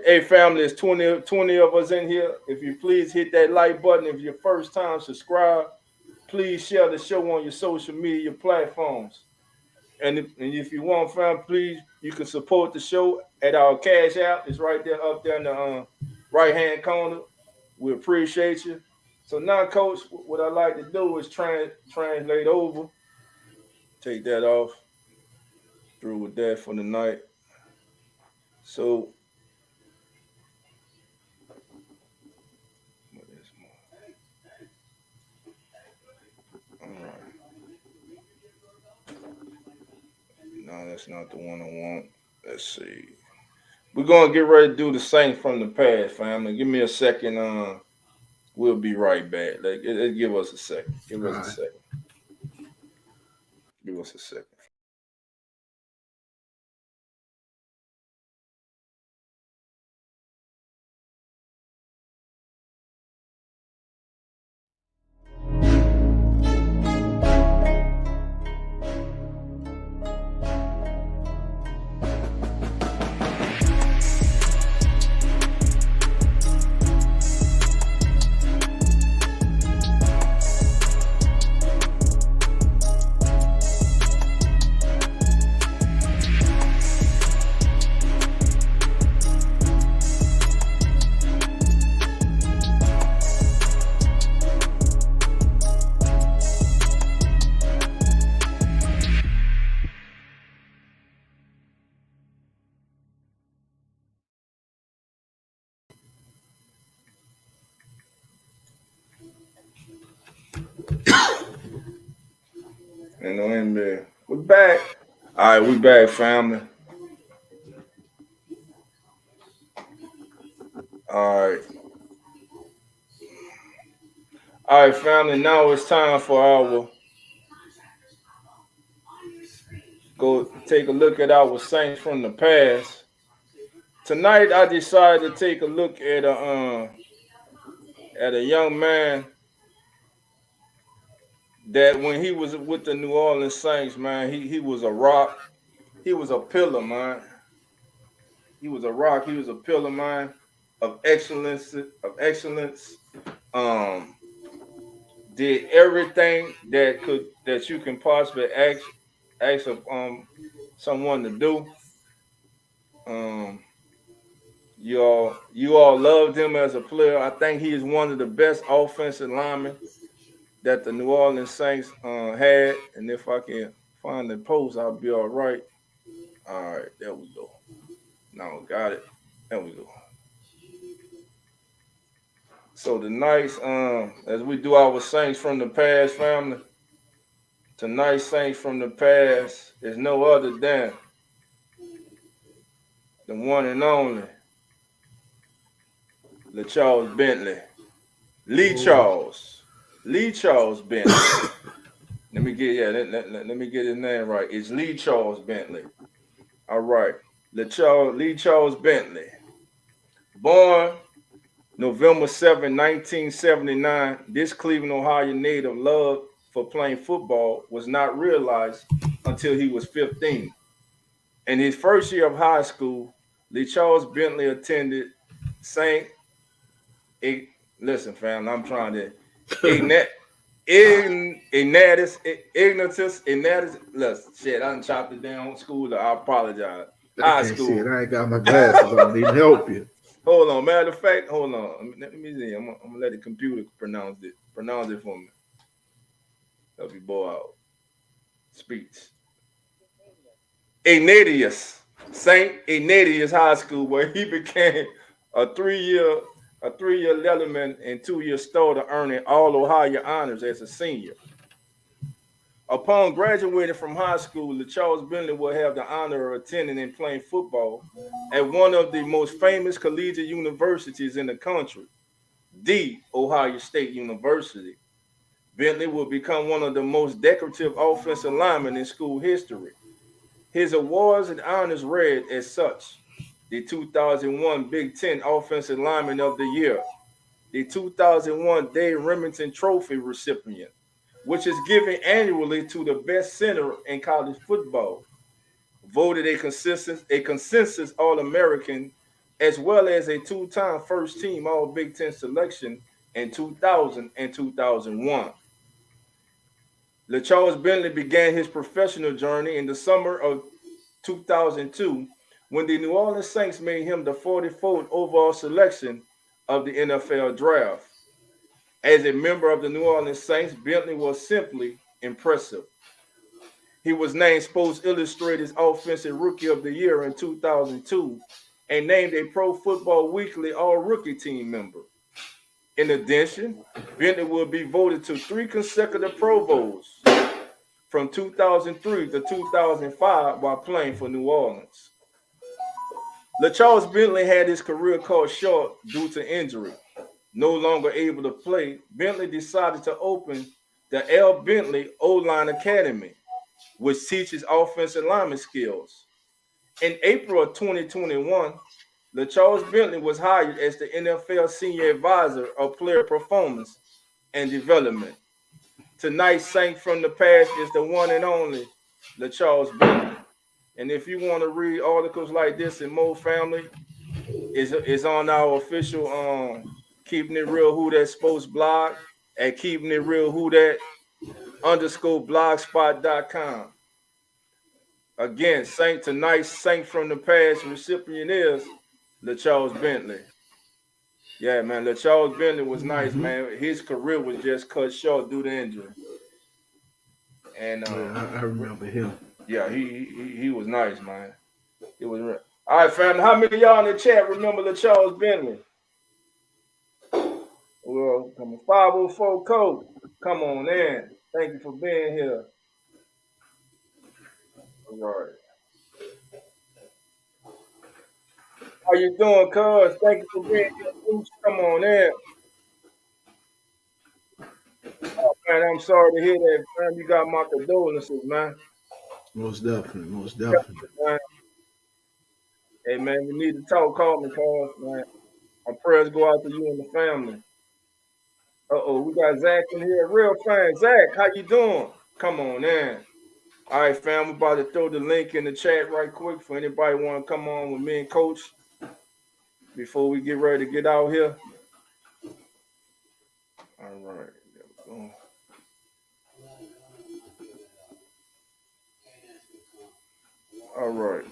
Hey, family, there's 20 of us in here. If you please hit that like button. If you're first time, subscribe. Please share the show on your social media platforms. And if you want, fam, please, you can support the show at our Cash App. It's right there up there in the right-hand corner. We appreciate you. So now, Coach, what I like to do is translate over. Take that off. Through with that for the night. So, all right. No, that's not the one I want. Let's see. We're gonna get ready to do the Saints from the past, family. Give me a second. We'll be right back. Give us a second. Give us a second. Give us a second. And no NBA. We're back. All right, we back, family. All right. All right, family. Now it's time for our go take a look at our Saints from the past. Tonight, I decided to take a look at a young man that when he was with the New Orleans Saints, man, he was a rock. He was a pillar, man. He was a rock. He was a pillar, man, of excellence. Did everything that you can possibly ask of someone to do. You all loved him as a player. I think he is one of the best offensive linemen that the New Orleans Saints had, and if I can find the post, I'll be all right. All right, there we go. Now got it. There we go. So the nice, as we do our Saints from the past, family, tonight's Saints from the past is no other than the one and only Charles Bentley. Lee Charles. Lee Charles Bentley. Let me get his name right. It's Lee Charles Bentley. All right. Lee Charles Bentley. Born November 7, 1979, this Cleveland, Ohio native love for playing football was not realized until he was 15. In his first year of high school, Lee Charles Bentley attended St. Listen, fam, I'm trying to Ignatius. Listen, shit, I done chopped it down school. I apologize. High school. I ain't got my glasses on. I need help you. Hold on. Matter of fact, hold on. Let me see. I'm gonna let the computer pronounce it. Pronounce it for me. Help you boy out. Speech. Ignatius. St. Ignatius High School, where he became a three-year letterman and 2-year starter, earning all Ohio honors as a senior. Upon graduating from high school, Charles Bentley will have the honor of attending and playing football at one of the most famous collegiate universities in the country, the Ohio State University. Bentley will become one of the most decorative offensive linemen in school history. His awards and honors read as such: the 2001 Big Ten Offensive Lineman of the Year, the 2001 Dave Remington Trophy recipient, which is given annually to the best center in college football, voted a consensus All-American, as well as a 2-time first-team All-Big Ten selection in 2000 and 2001. LeCharles Bentley began his professional journey in the summer of 2002 when the New Orleans Saints made him the 44th overall selection of the NFL draft. As a member of the New Orleans Saints, Bentley was simply impressive. He was named Sports Illustrated's Offensive Rookie of the Year in 2002 and named a Pro Football Weekly All-Rookie team member. In addition, Bentley will be voted to 3 consecutive Pro Bowls from 2003 to 2005 while playing for New Orleans. LeCharles Bentley had his career cut short due to injury. No longer able to play, Bentley decided to open the L. Bentley O-Line Academy, which teaches offensive lineman skills. In April of 2021, LeCharles Bentley was hired as the NFL Senior Advisor of Player Performance and Development. Tonight's Saint from the past is the one and only LeCharles Bentley. And if you want to read articles like this and more, family, is on our official Keeping It Real Who That Sports blog at Keeping It Real Who That _blogspot.com. Again, tonight's Saint from the past recipient is LeCharles Bentley. Yeah, man, LeCharles Bentley was nice, man. His career was just cut short due to injury. And I remember him. Yeah, he was nice, man. It was real. All right, fam. How many of y'all in the chat remember LeCharles Bentley? Well, come on, 504 code. Come on in. Thank you for being here. All right. How you doing, cuz? Thank you for being here. Come on in. Oh, man, I'm sorry to hear that, man. You got my condolences, man. Most definitely. Man. Hey, man, you need to talk. Call me, cuz, man. Our prayers go out to you and the family. We got Zach in here. Real fan. Zach, how you doing? Come on in. All right, fam, we're about to throw the link in the chat right quick for anybody want to come on with me and Coach before we get ready to get out here. All right, there we go. All right.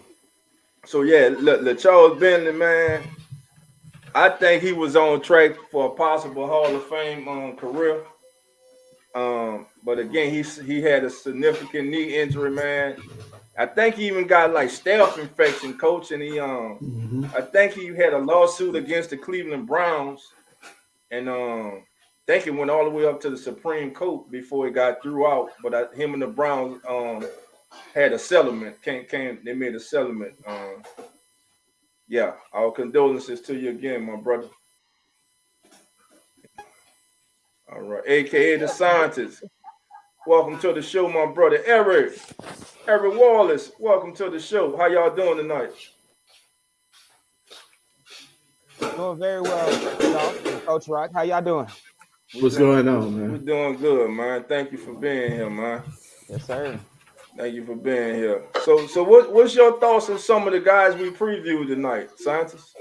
So, yeah, LeCharles Bentley, man, I think he was on track for a possible Hall of Fame career. But again, he had a significant knee injury, man. I think he even got like staph infection, coach, and I think he had a lawsuit against the Cleveland Browns, and I think it went all the way up to the Supreme Court before it got threw out. But him and the Browns had a settlement. They made a settlement. Yeah, our condolences to you again, my brother. All right, AKA the scientist. Welcome to the show, my brother Eric. Eric Wallace, welcome to the show. How y'all doing tonight? Doing very well, Coach Rock. How y'all doing? What's going on, man? We're doing good, man. Thank you for being here, man. Yes, sir. Thank you for being here. So what's your thoughts on some of the guys we previewed tonight, scientists?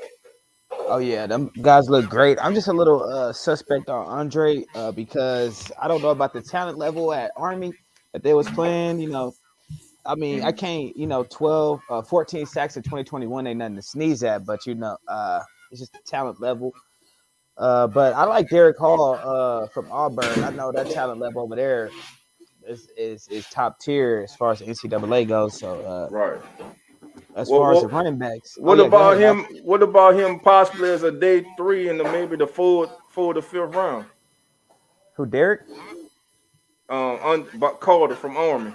Oh yeah, them guys look great. I'm just a little suspect on Andre because I don't know about the talent level at Army that they was playing. I mean, I can't. 14 sacks in 2021 ain't nothing to sneeze at, but it's just the talent level. But I like Derek Hall from Auburn. I know that talent level over there is top tier as far as the NCAA goes. So right. As far as the running backs, what about him? What about him possibly as a day 3 in maybe the fourth to fifth round? Who, Derek? Carter from Army.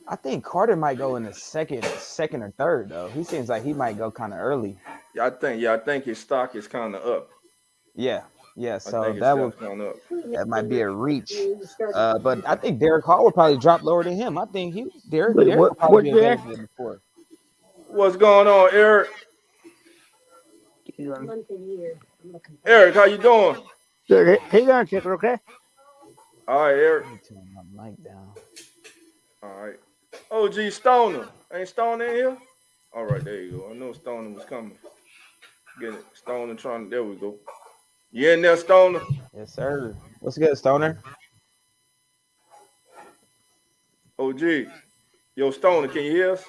I think Carter might go in the second or third though. He seems like he might go kind of early. I think his stock is kind of up. Yeah. So that might be a reach. But I think Derek Hall would probably drop lower than him. I think Derek would probably be available before. What's going on, Eric? Eric, how you doing? Good. How you doing, Chipper? Okay. All right, Eric. Turn my mic down. All right. OG Stoner. Ain't Stoner in here? All right, there you go. I know Stoner was coming. Get it. Stoner trying. There we go. You in there, Stoner? Yes, sir. What's good, Stoner? OG. Yo, Stoner, can you hear us?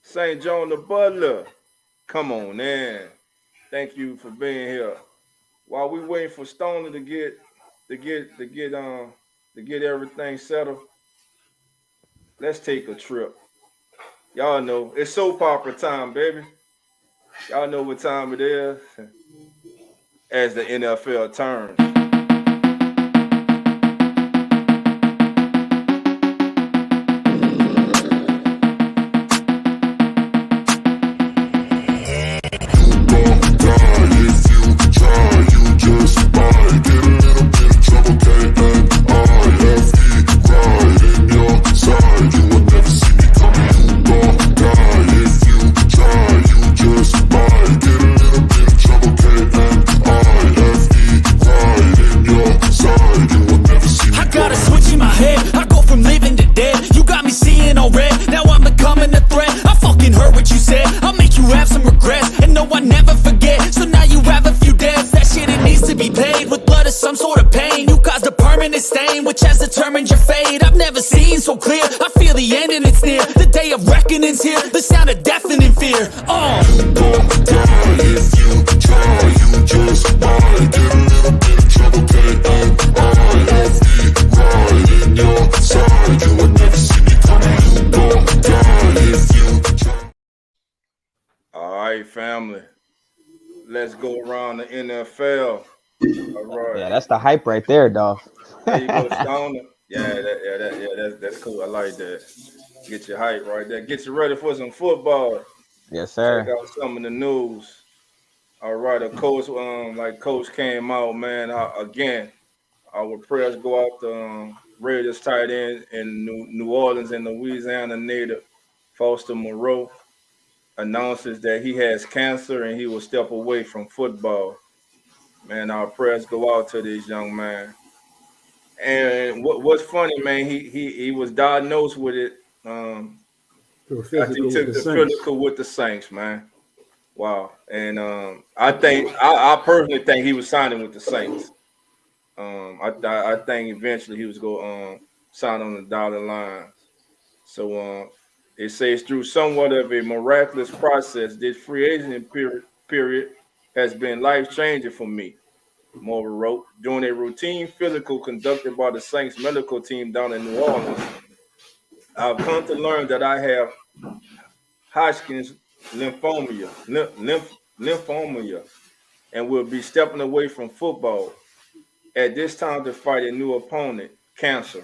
St. John the Butler. Come on, man. Thank you for being here. While we waiting for Stoner to get everything settled, let's take a trip. Y'all know it's soap opera time, baby. Y'all know what time it is as the NFL turns. That's the hype right there, dog. There you go, Stoner. That's cool. I like that. Get your hype right there. Get you ready for some football. Yes, sir. Check out some of the news. All right, of course, like Coach came out, man. Again, our prayers go out to Raiders tight end in New Orleans and Louisiana native Foster Moreau announces that he has cancer and he will step away from football. Man, our prayers go out to this young man. And what's funny, man, he was diagnosed with it. I think he took the physical with the Saints, man. Wow. And I personally think he was signing with the Saints. I think eventually he was going to sign on the dotted line. So it says through somewhat of a miraculous process, this free agent period, has been life-changing for me, Moore wrote. During a routine physical conducted by the Saints medical team down in New Orleans, I've come to learn that I have Hodgkin's lymphoma, and will be stepping away from football at this time to fight a new opponent, cancer.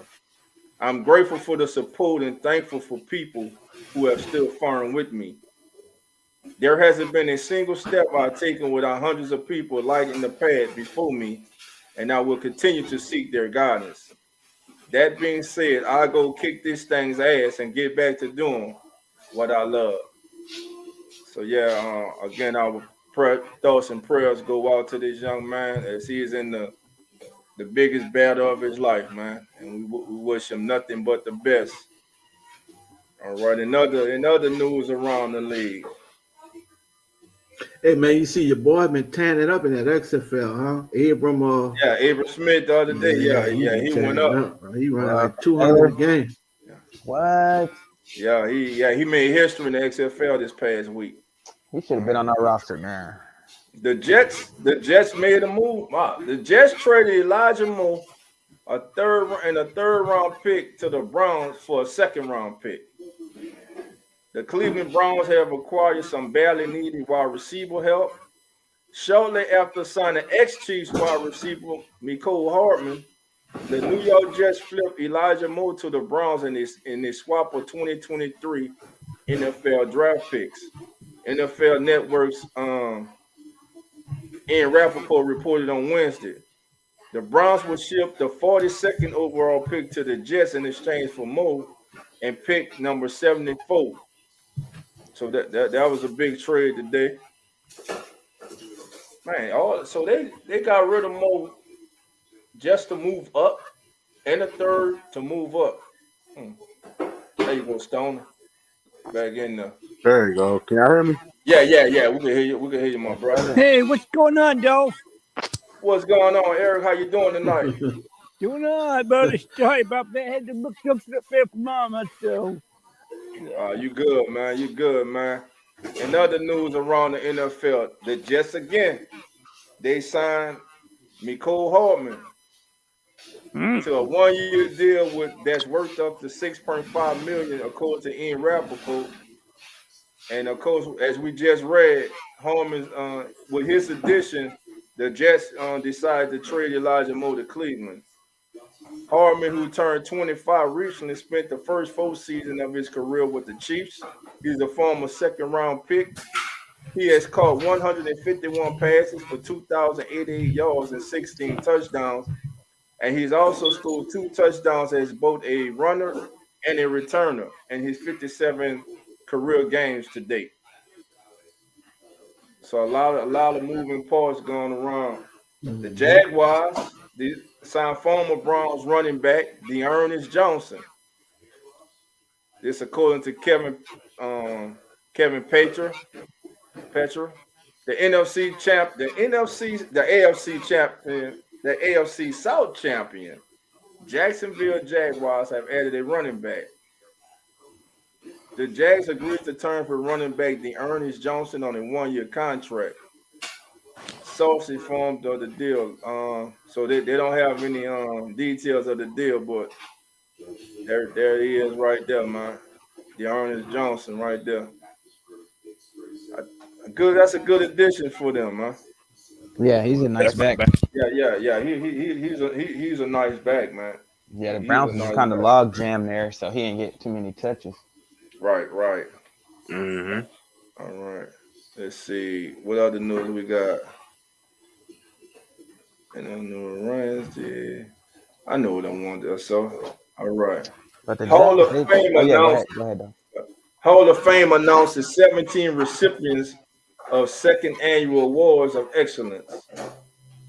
I'm grateful for the support and thankful for people who have stood firm with me. There hasn't been a single step I've taken without hundreds of people lighting the path before me, and I will continue to seek their guidance. That being said, I'll go kick this thing's ass and get back to doing what I love. So yeah, again, our thoughts and prayers go out to this young man as he is in the biggest battle of his life, man, and we wish him nothing but the best. All right, in other news around the league, Hey man, you see your boy been tearing it up in that XFL, huh? Abram, yeah, Abram Smith the other day, yeah, he yeah, been he went tearing it up. up, bro. He running Ruff like 200 Taylor. a game. What? He made history in the XFL this past week. He should have been on our roster, man. The Jets made a move. Wow. The Jets traded Elijah Moore a third round pick to the Browns for a second round pick. The Cleveland Browns have acquired some badly needed wide receiver help. Shortly after signing ex-Chiefs wide receiver Mecole Hardman, the New York Jets flipped Elijah Moore to the Browns in this swap of 2023 NFL draft picks. NFL Network's Ian Rappaport reported on Wednesday. The Browns will ship the 42nd overall pick to the Jets in exchange for Moore and pick number 74. So that was a big trade today. Man, so they got rid of Moore just to move up and a third to move up. Hmm. There you go, Stoner. Back in there. There you go. Can you hear me? Yeah. We can hear you. We can hear you, my brother. Hey, what's going on, Dolph? What's going on, Eric? How you doing tonight? Doing all right, buddy. Sorry about that. I had to look something up there for Mama, so. You good, man. You good, man. In other news around the NFL, the Jets again, they signed Mecole Hardman to a one-year deal that's worth up to $6.5 million, according to Ian Rappaport. And of course, as we just read, Hardman, with his addition, the Jets decided to trade Elijah Moore to Cleveland. Hardman, who turned 25 recently, spent the first full season of his career with the Chiefs. He's a former second-round pick. He has caught 151 passes for 2,088 yards and 16 touchdowns, and he's also scored 2 touchdowns as both a runner and a returner in his 57 career games to date. So a lot of moving parts going around. The Jaguars signed former Browns running back Dearness Johnson. This according to Kevin Petra, the NFC champ, the AFC champion, the AFC South champion. Jacksonville Jaguars have added a running back. The Jags agreed to term for running back Dearness Johnson on a one-year contract. Source informed of the deal. So they don't have any details of the deal, but there he is right there, man. Dearness Johnson right there. That's a good addition for them, man. Yeah, he's a nice back. Yeah. He's a nice back, man. Yeah, the He's a Browns was nice kind of back. log jam there, so he didn't get too many touches. Right. Mm-hmm. All right. Let's see. What other news we got? And I know Ryan. I know what I wanted. So, all right. But the Hall Jags, of Fame oh yeah, announced. go ahead though. Hall of Fame announces 17 recipients of second annual awards of excellence.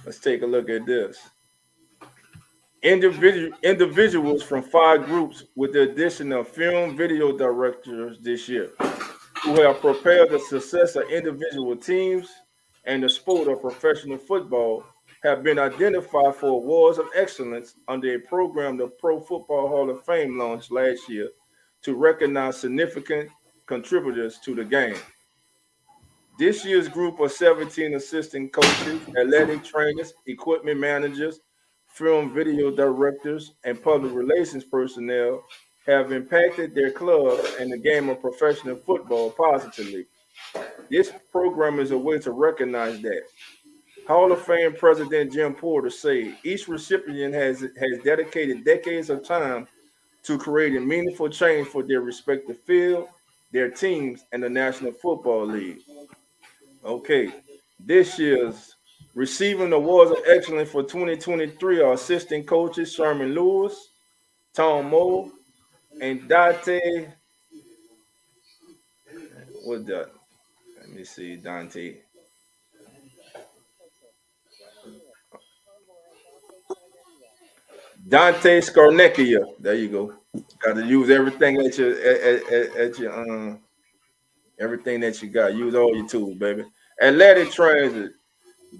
Let's take a look at this. Individuals from 5 groups, with the addition of film video directors this year, who have propelled the success of individual teams and the sport of professional football, have been identified for awards of excellence under a program the Pro Football Hall of Fame launched last year to recognize significant contributors to the game. This year's group of 17 assistant coaches, athletic trainers, equipment managers, film video directors, and public relations personnel have impacted their clubs and the game of professional football positively. This program is a way to recognize that. Hall of Fame President Jim Porter said each recipient has dedicated decades of time to creating meaningful change for their respective field, their teams, and the National Football League. Okay, this year's receiving awards of excellence for 2023 are assistant coaches Sherman Lewis, Tom Moore, and Dante. What that? Let me see, Dante Scarnecchia. There you go. Got to use everything at your everything that you got. Use all your tools, baby. Athletic Transit.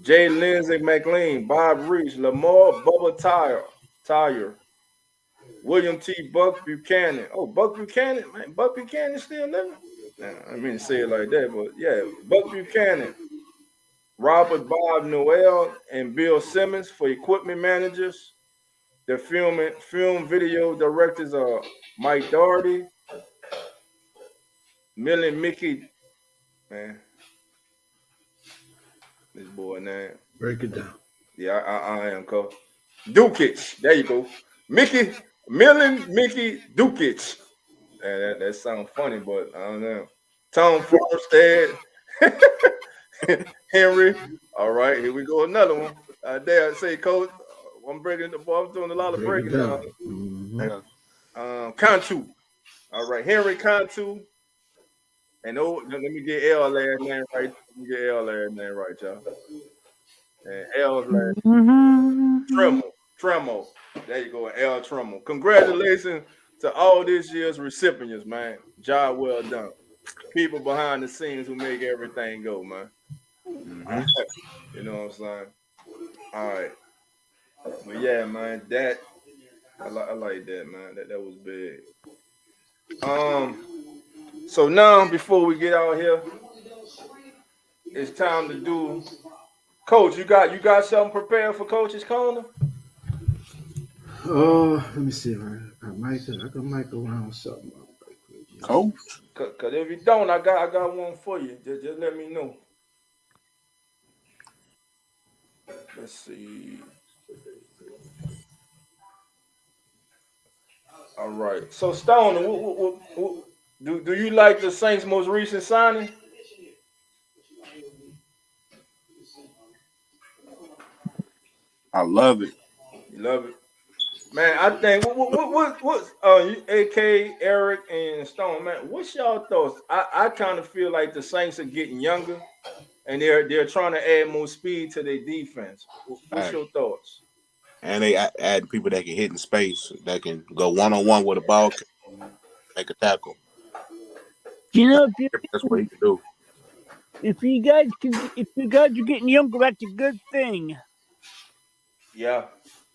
Jay Lindsay McLean, Bob Reach, Lamar Bubba Tyer, William T. Buck Buchanan. Oh, Buck Buchanan, man. Buck Buchanan still living? Nah, I mean to say it like that, but yeah, Buck Buchanan, Robert Bob Noel, and Bill Simmons for equipment managers. The film video directors are Mike Doherty, Millie Mickey, man. This boy name. Break it down. Yeah, I am coach. Dukic. There you go. Mickey Dukic. That sounds funny, but I don't know. Tom Forstead. Henry. All right, here we go. Another one. There I say, coach. I'm breaking the ball. I'm doing a lot of breaking down. Cantu. All right, Henry Cantu. And let me get L last name right. Y'all. And L's last name. Tremo. There you go, L Tremo. Congratulations to all this year's recipients, man. Job well done. People behind the scenes who make everything go, man. You know what I'm saying? All right. But yeah, man, that I like that, man. That was big. So now before we get out here, it's time to do Coach. You got something prepared for Coach's Corner? Let me see, man. I might go around something. Coach? Cause if you don't, I got one for you. Just let me know. Let's see. All right. So Stone, do you like the Saints' most recent signing? I love it. You love it, man. I think what's AK, Eric, and Stone, man. What's y'all thoughts? I kind of feel like the Saints are getting younger, and they're trying to add more speed to their defense. What's your thoughts? And they add people that can hit in space, that can go one-on-one with a ball, make a tackle. You know, That's what he can do. if you guys are getting younger, that's a good thing. Yeah,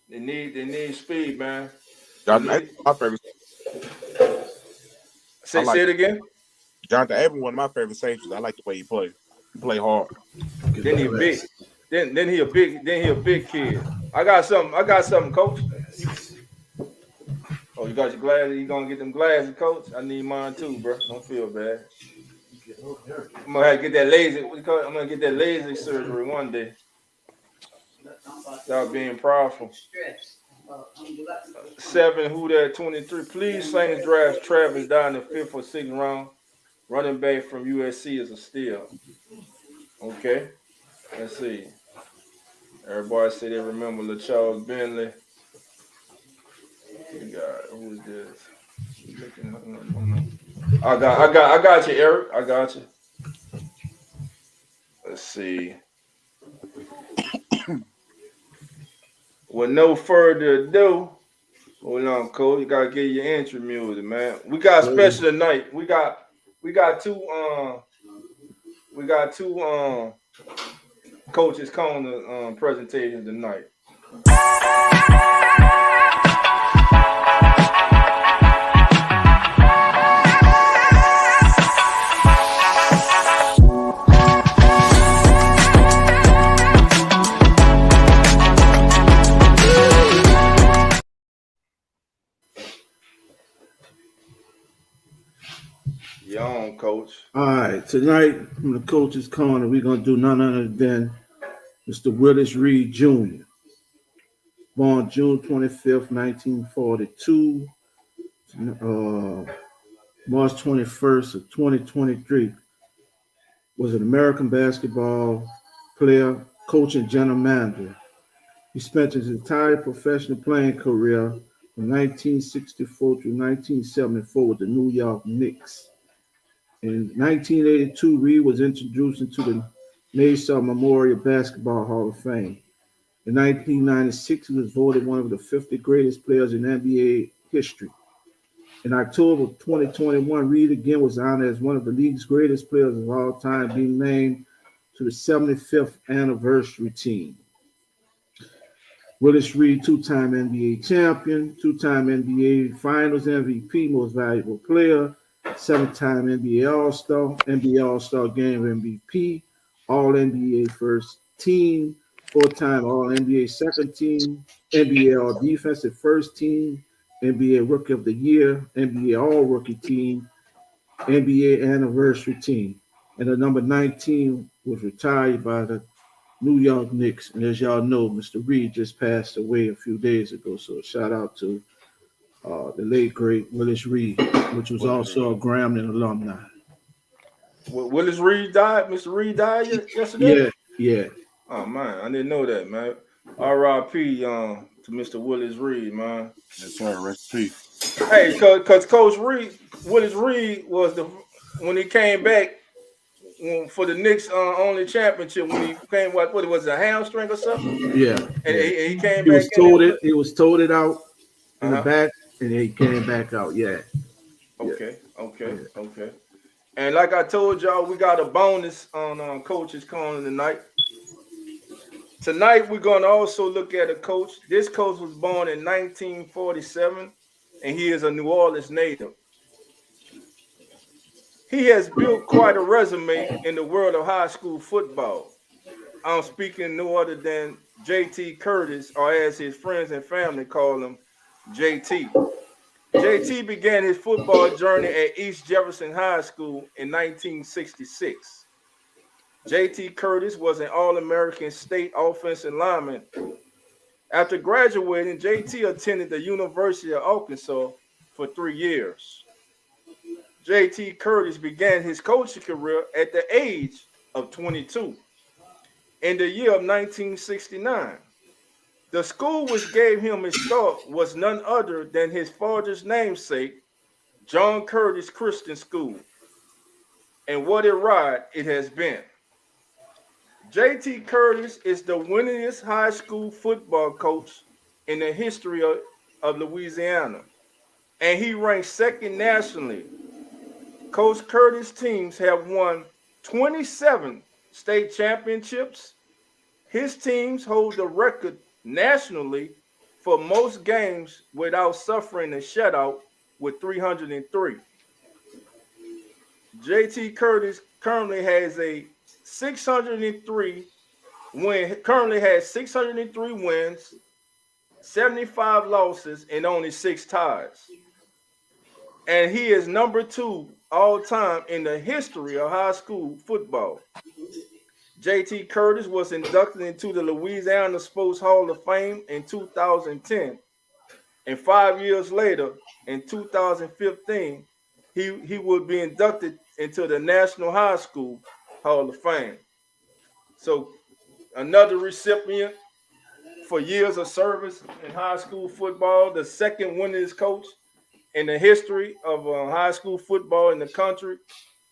they need speed, man. Jonathan, my favorite. Say it again. Jonathan Abram, one of my favorite safeties. I like the way he plays. He play hard. Then he big. Then he a big kid. I got something, Coach. Oh, you got your glasses? You gonna get them glasses, Coach? I need mine too, bro. Don't feel bad. I'm gonna have to get that laser. I'm gonna get that laser surgery one day. Stop being prideful. 7 who that 23. Please Saints draft Travis down the 5th or 6th round. Running back from USC is a steal. Okay. Let's see. Everybody say they remember LaCharles Bentley. Who is this? I got you, Eric. I got you. Let's see. With no further ado, hold on, Cole. You gotta get your entry music, man. We got special tonight. We got two Coach's Corner presentations tonight. on, Coach. All right, tonight from the coach's corner, we're gonna do none other than Mr. Willis Reed Jr., born June 25th, 1942, March 21st of 2023, was an American basketball player, coach, and general manager. He spent his entire professional playing career from 1964 to 1974 with the New York Knicks. In 1982, Reed was introduced into the Naismith Memorial Basketball Hall of Fame. In 1996, he was voted one of the 50 greatest players in NBA history. In October of 2021, Reed again was honored as one of the league's greatest players of all time, being named to the 75th anniversary team. Willis Reed, two-time NBA champion, two-time NBA Finals MVP, most valuable player, seven-time NBA All-Star, NBA All-Star Game MVP, All-NBA first team, four-time All-NBA second team, NBA All-Defensive first team, NBA Rookie of the Year, NBA All-Rookie team, NBA Anniversary team. And the number 19 was retired by the New York Knicks. And as y'all know, Mr. Reed just passed away a few days ago. So shout out to the late, great Willis Reed, which was also a Grambling alumni. Willis Reed died? Mr. Reed died yesterday? Yeah, yeah. Oh, man, I didn't know that, man. R.I.P. To Mr. Willis Reed, man. Yes, sir. Rest in peace. Hey, because Coach Reed, Willis Reed was when he came back for the Knicks only championship, when he came, what it was, a hamstring or something? Yeah. And yeah. he came He back. was told it out in the back, and then he came back out. Yeah. Okay. And like I told y'all, we got a bonus on Coach's Corner tonight. Tonight, we're going to also look at a coach. This coach was born in 1947, and he is a New Orleans native. He has built quite a resume in the world of high school football. I'm speaking no other than J.T. Curtis, or as his friends and family call him, J.T. J.T. began his football journey at East Jefferson High School in 1966. J.T. Curtis was an All-American state offensive lineman. After graduating, J.T. attended the University of Arkansas for 3 years. J.T. Curtis began his coaching career at the age of 22. In the year of 1969, the school which gave him his start was none other than his father's namesake, John Curtis Christian School. And what a ride it has been. J.T. Curtis is the winningest high school football coach in the history of Louisiana, and he ranks second nationally. Coach Curtis' teams have won 27 state championships. His teams hold the record nationally for most games without suffering a shutout with 303. J.T. Curtis currently has 603 wins, 75 losses, and only 6 ties. And he is number 2 all time in the history of high school football. J.T. Curtis was inducted into the Louisiana Sports Hall of Fame in 2010. And 5 years later, in 2015, he would be inducted into the National High School Hall of Fame. So another recipient for years of service in high school football, the second winningest coach in the history of high school football in the country,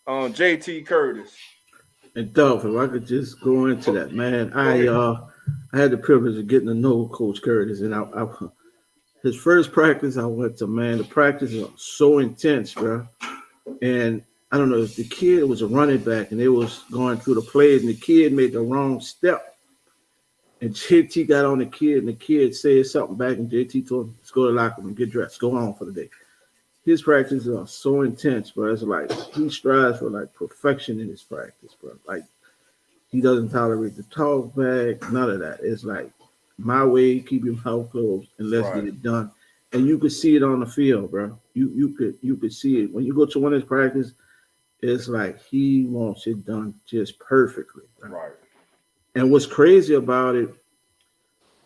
J.T. Curtis. And Dolph, if I could just go into that, man, I had the privilege of getting to know Coach Curtis, and his first practice I went to, man, the practice was so intense, bro. And I don't know if the kid was a running back, and they was going through the plays, and the kid made the wrong step. And JT got on the kid, and the kid said something back, and JT told him, let's go to the locker room, get dressed, go home for the day. His practices are so intense, bro. It's like he strives for like perfection in his practice, bro. Like he doesn't tolerate the talk back, none of that. It's like my way, keep your mouth closed, and let's get it done. And you could see it on the field, bro. You could see it when you go to one of his practices. it's like he wants it done just perfectly. Right. And what's crazy about it,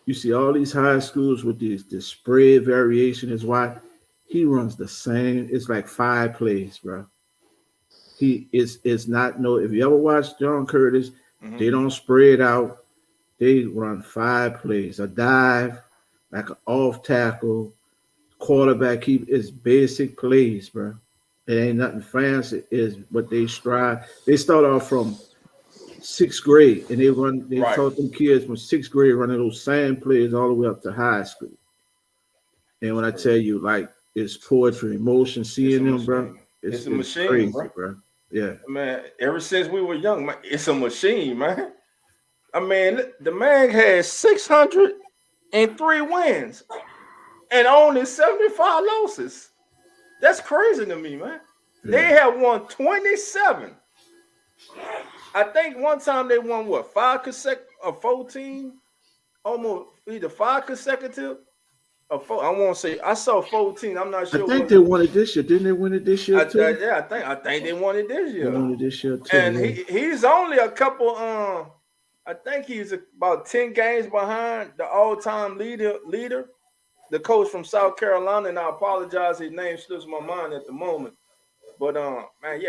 you see all these high schools with this spread variation is why he runs the same. It's like 5 plays, bro. He is not no. If you ever watch John Curtis, they don't spread out. They run 5 plays: a dive, like an off tackle, quarterback keep. It's basic plays, bro. It ain't nothing fancy. Is what they strive. They start off from 6th grade, and they taught them kids from 6th grade running those same plays all the way up to high school. And when I tell you, like, it's poetry, emotion, seeing them, bro. It's a machine, crazy, bro. Yeah, man. Ever since we were young, man, it's a machine, man. I mean, the man has 603 wins and only 75 losses. That's crazy to me, man. Yeah. They have won 27. I think one time they won 5 consecutive or 14, almost either 5 consecutive or 4. I won't say I saw 14. I'm not sure. I think they won it this year. Didn't they win it this year too? I think they won it this year. They won it this year too. And he's only a couple. I think he's about 10 games behind the all-time leader, the coach from South Carolina. And I apologize, his name slips my mind at the moment. But man,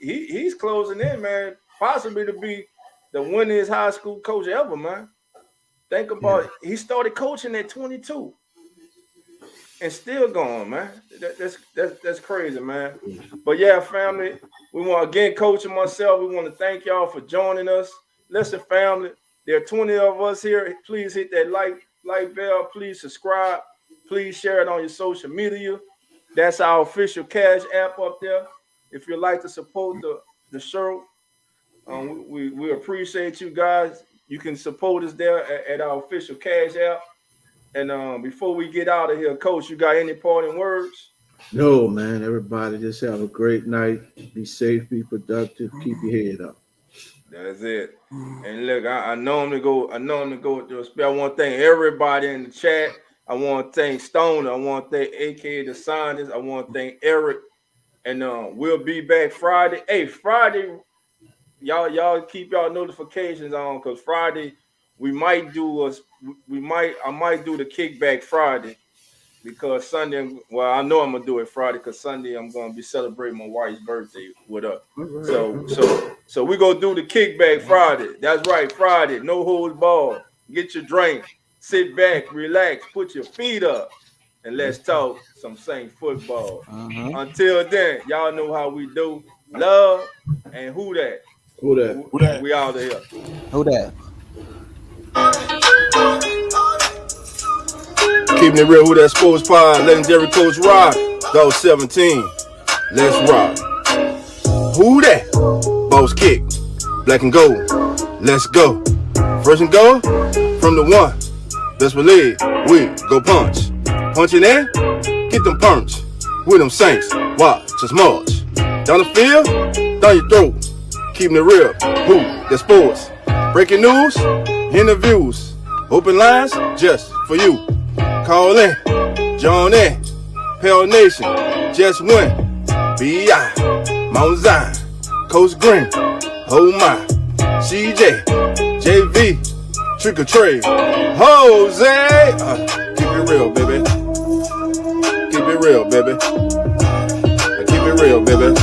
he's closing in, man. Possibly to be the winningest high school coach ever, man. Think about it. He started coaching at 22 and still going, man. That's crazy, man. But yeah, family, we want again, Coach and myself, we want to thank y'all for joining us. Listen, family, there are 20 of us here. Please hit that like bell. Please subscribe. Please share it on your social media. That's our official Cash App up there. If you'd like to support the show, we appreciate you guys. You can support us there at our official Cash App. And before we get out of here, Coach, you got any parting words? No, man. Everybody just have a great night. Be safe, be productive, keep your head up. That's it. And look, I normally go to a spell. I want to thank everybody in the chat. I want to thank Stone. I want to thank AKA the scientist. I want to thank Eric. And we'll be back Friday. Hey, Friday, y'all keep y'all notifications on, because Friday I might do the kickback Friday, because Sunday, well, I know I'm gonna do it Friday because Sunday I'm gonna be celebrating my wife's birthday with her. So we gonna do the kickback Friday. That's right, Friday. No holds barred. Get your drink, sit back, relax, put your feet up, and let's talk some Saint football. Until then, y'all know how we do. Love and who that? Who that? We out of here. Who that? Keeping it real, who that sports pod, legendary coach Rock, Dog 17. Let's rock. Who that? Boss kick, black and gold. Let's go. First and goal from the one. Best believe we go punch. Punching in, get them punch. With them Saints, watch us march. Down the field, down your throat. Keeping it real, who that sports. Breaking news, interviews, open lines just for you. Call in, join in, Pale Nation, just win. B.I., Mount Zion, Coach Green, oh my, CJ, JV, Trick or Trade, Jose. Keep it real, baby. Keep it real, baby. Keep it real, baby.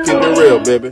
Keep it real, baby.